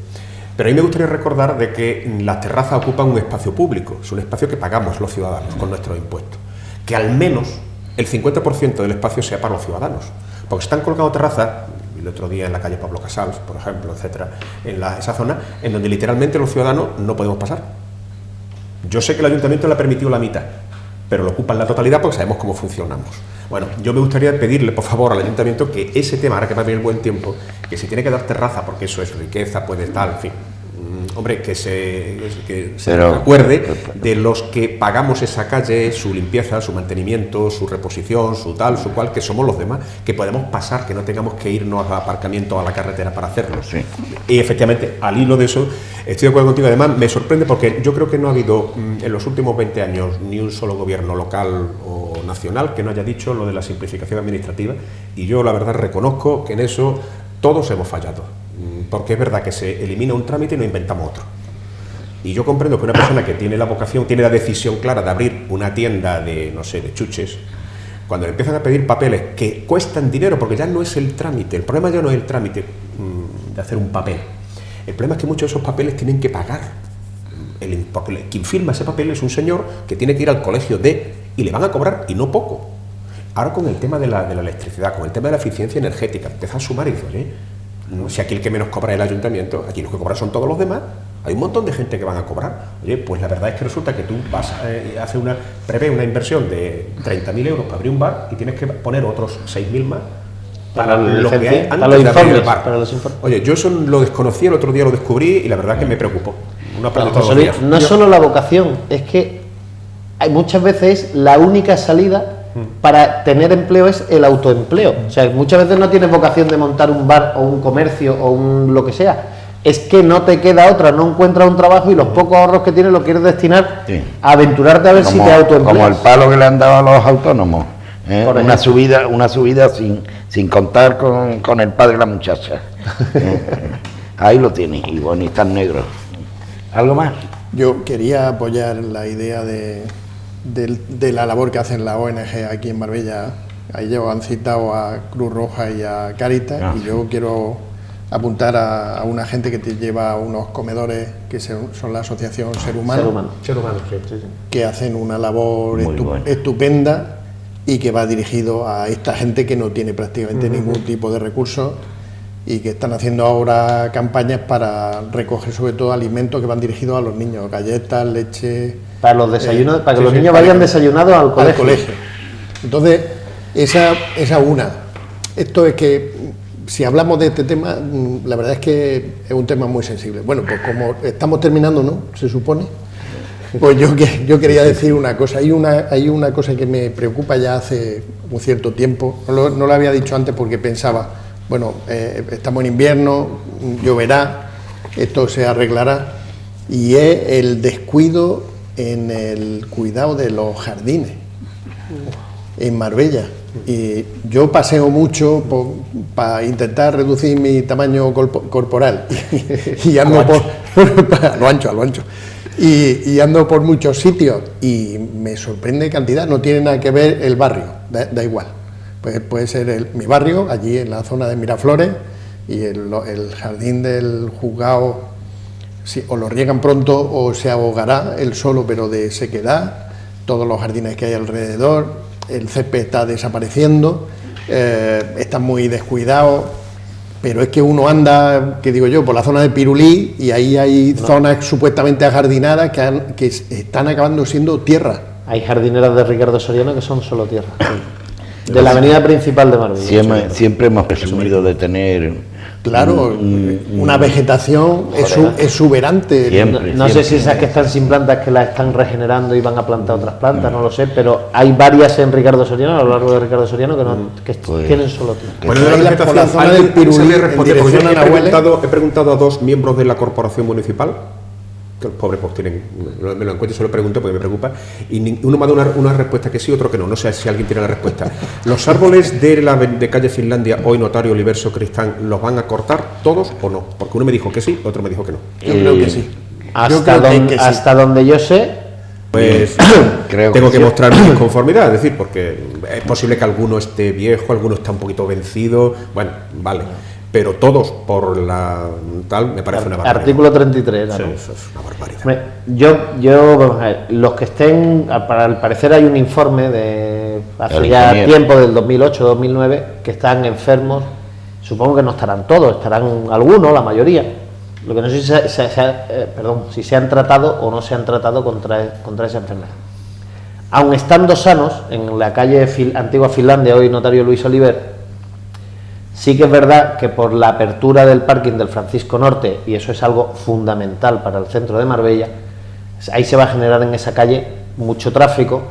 pero a mí me gustaría recordar de que las terrazas ocupan un espacio público, es un espacio que pagamos los ciudadanos con nuestros impuestos, que al menos el 50% del espacio sea para los ciudadanos, porque están colgando terrazas, el otro día en la calle Pablo Casals, por ejemplo, etcétera, esa zona, en donde literalmente los ciudadanos no podemos pasar. Yo sé que el ayuntamiento le ha permitido la mitad, pero lo ocupan la totalidad porque sabemos cómo funcionamos. Bueno, yo me gustaría pedirle, por favor, al ayuntamiento que ese tema, ahora que va a venir el buen tiempo, que se tiene que dar terraza, porque eso es riqueza, puede estar, en fin. Hombre, que se acuerde de los que pagamos esa calle, su limpieza, su mantenimiento, su reposición, su tal, su cual, que somos los demás, que podemos pasar, que no tengamos que irnos al aparcamiento, a la carretera para hacerlo. Sí. Y efectivamente, al hilo de eso, estoy de acuerdo contigo. Además, me sorprende porque yo creo que no ha habido en los últimos 20 años ni un solo gobierno local o nacional que no haya dicho lo de la simplificación administrativa, y yo la verdad reconozco que en eso todos hemos fallado. Porque es verdad que se elimina un trámite y no inventamos otro. Y yo comprendo que una persona que tiene la vocación, tiene la decisión clara de abrir una tienda de, no sé, de chuches, cuando le empiezan a pedir papeles que cuestan dinero, porque ya no es el trámite, el problema ya no es el trámite de hacer un papel. El problema es que muchos de esos papeles tienen que pagar. Porque quien firma ese papel es un señor que tiene que ir al colegio y le van a cobrar, y no poco. Ahora con el tema de la electricidad, con el tema de la eficiencia energética, empieza a sumar y dice, oye, si aquí el que menos cobra es el ayuntamiento, aquí los que cobran son todos los demás, hay un montón de gente que van a cobrar. Oye, pues la verdad es que resulta que tú vas a hacer prevé una inversión de 30.000 euros para abrir un bar y tienes que poner otros 6.000 más para lo que hay antes de abrir el bar. Oye, yo eso lo desconocí, el otro día lo descubrí y la verdad es que me preocupó. No es solo la vocación, es que hay muchas veces la única salida para tener empleo es el autoempleo. O sea, muchas veces no tienes vocación de montar un bar o un comercio o lo que sea. Es que no te queda otra, no encuentras un trabajo y los pocos ahorros que tienes los quieres destinar a aventurarte a ver si te autoempleas. Como el palo que le han dado a los autónomos. Una subida sin contar con el padre de la muchacha. Ahí lo tienes, y bonitas negros. ¿Algo más? Yo quería apoyar la idea de la labor que hacen la ONG aquí en Marbella. Ahí ellos han citado a Cruz Roja y a Cáritas, y yo quiero apuntar a una gente que te lleva a unos comedores que son la asociación Ser Humano, Ser humano, sí, sí. que hacen una labor Bueno. estupenda y que va dirigido a esta gente que no tiene prácticamente ningún tipo de recursos y que están haciendo ahora campañas para recoger sobre todo alimentos que van dirigidos a los niños, galletas, leche... Para los desayunos, para que sí, los sí, niños para vayan que- desayunados al colegio. Entonces, esa una. Esto es que, si hablamos de este tema, la verdad es que es un tema muy sensible. Bueno, pues como estamos terminando, ¿no? Se supone. Pues yo quería decir una cosa. Hay una cosa que me preocupa ya hace un cierto tiempo. No lo había dicho antes porque pensaba, bueno, estamos en invierno, lloverá, esto se arreglará. Y es el descuido en el cuidado de los jardines en Marbella. Y yo paseo mucho para intentar reducir mi tamaño corporal y ando a lo ancho. Y ando por muchos sitios y me sorprende cantidad, no tiene nada que ver el barrio, da igual. Pues puede ser mi barrio, allí en la zona de Miraflores, y el jardín del juzgado, sí, o lo riegan pronto o se ahogará él solo, pero de sequedad, todos los jardines que hay alrededor, el césped está desapareciendo, está muy descuidado, pero es que uno anda, que digo yo, por la zona de Pirulí y ahí hay zonas supuestamente ajardinadas que están acabando siendo tierra. Hay jardineras de Ricardo Soriano que son solo tierra. De la avenida principal de Marbella. Siempre hemos presumido de tener... Claro, una vegetación exuberante. Siempre. No sé si esas que están sin plantas que las están regenerando y van a plantar otras plantas, no lo sé, pero hay varias en Ricardo Soriano, a lo largo de Ricardo Soriano, que Pues, tienen solo tierra. Bueno, de la Ahí por la vegetación, zona del ¿alguien Pirulí, sabía en responder? Porque dirección yo a Nahuele. he preguntado a dos miembros de la corporación municipal, que los pobres pues tienen, me lo encuentro y se lo pregunto porque me preocupa, y uno me ha dado una respuesta que sí, otro que no, no sé si alguien tiene la respuesta. ¿Los árboles de calle Finlandia, hoy Notario Oliverso Cristán, los van a cortar todos o no? Porque uno me dijo que sí, otro me dijo que no. Yo creo que sí. Hasta donde yo sé, Pues Creo tengo que que sí. mostrar mi inconformidad, es decir, porque es posible que alguno esté viejo, alguno está un poquito vencido, bueno, vale, pero todos por la tal me parece una barbaridad. artículo 33. Sí, ¿no? eso es una barbaridad. Hombre, vamos a ver, los que estén, para el parecer hay un informe de hace El ya ingeniero. tiempo, del 2008-2009, que están enfermos, supongo que no estarán todos, estarán algunos, la mayoría. Lo que no sé si se han tratado o no se han tratado contra esa enfermedad. Aun estando sanos, en la calle Antigua Finlandia, hoy Notario Luis Oliver, sí que es verdad que por la apertura del parking del Francisco Norte, y eso es algo fundamental para el centro de Marbella, ahí se va a generar en esa calle mucho tráfico,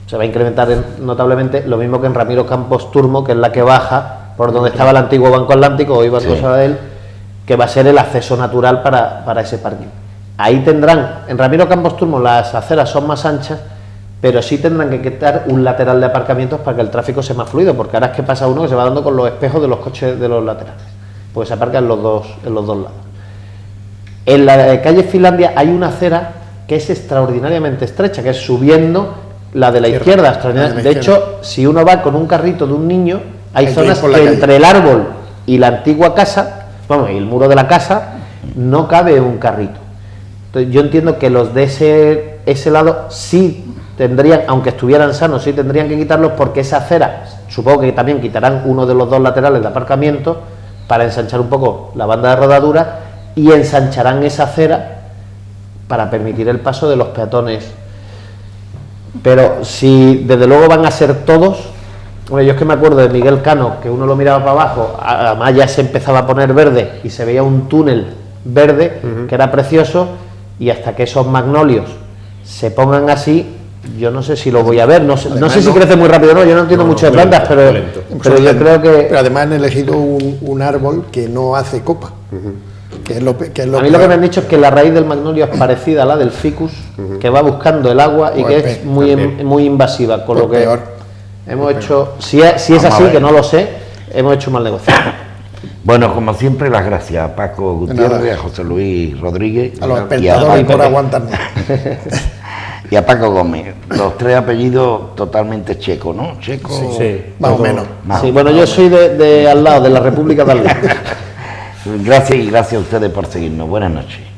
se va a incrementar notablemente, lo mismo que en Ramiro Campos Turmo, que es la que baja por donde estaba el antiguo Banco Atlántico, hoy Banco Sabadell, que va a ser el acceso natural para ese parking. Ahí tendrán, en Ramiro Campos Turmo las aceras son más anchas, pero sí tendrán que quitar un lateral de aparcamientos para que el tráfico sea más fluido, porque ahora es que pasa uno que se va dando con los espejos de los coches de los laterales, porque se aparca en los dos lados. En la calle Finlandia hay una acera que es extraordinariamente estrecha, que es subiendo la de la izquierda. Izquierda. De hecho, si uno va con un carrito de un niño, hay que zonas ir por la que calle. entre el árbol y la antigua casa, vamos, y el muro de la casa, no cabe un carrito. Entonces, yo entiendo que los de ese lado sí tendrían, aunque estuvieran sanos, sí tendrían que quitarlos, porque esa acera, supongo que también quitarán uno de los dos laterales de aparcamiento para ensanchar un poco la banda de rodadura, y ensancharán esa acera para permitir el paso de los peatones. Pero si desde luego van a ser todos, bueno, yo es que me acuerdo de Miguel Cano, que uno lo miraba para abajo, además ya se empezaba a poner verde y se veía un túnel verde que era precioso, y hasta que esos magnolios se pongan así, yo no sé si lo voy a ver, no sé si crece muy rápido o no, yo no entiendo mucho de plantas, pero yo creo que... Pero además han elegido un árbol que no hace copa. Que es lo a mí lo que me han dicho es que la raíz del magnolio es parecida a la del ficus, que va buscando el agua y Pues que es muy invasiva, con Pues lo que peor. hemos hecho, si es Vamos a así, ver. que no lo sé, hemos hecho mal negocio. Bueno, como siempre, las gracias a Paco Gutiérrez, a José Luis Rodríguez A los y a espectadores por Pepe. aguantarnos. Y a Paco Gómez. Los tres apellidos totalmente checos, ¿no? Checo. Sí. Más o menos. Más Sí, o bueno, yo menos. soy de al lado, de la República de al lado. Gracias y gracias a ustedes por seguirnos. Buenas noches.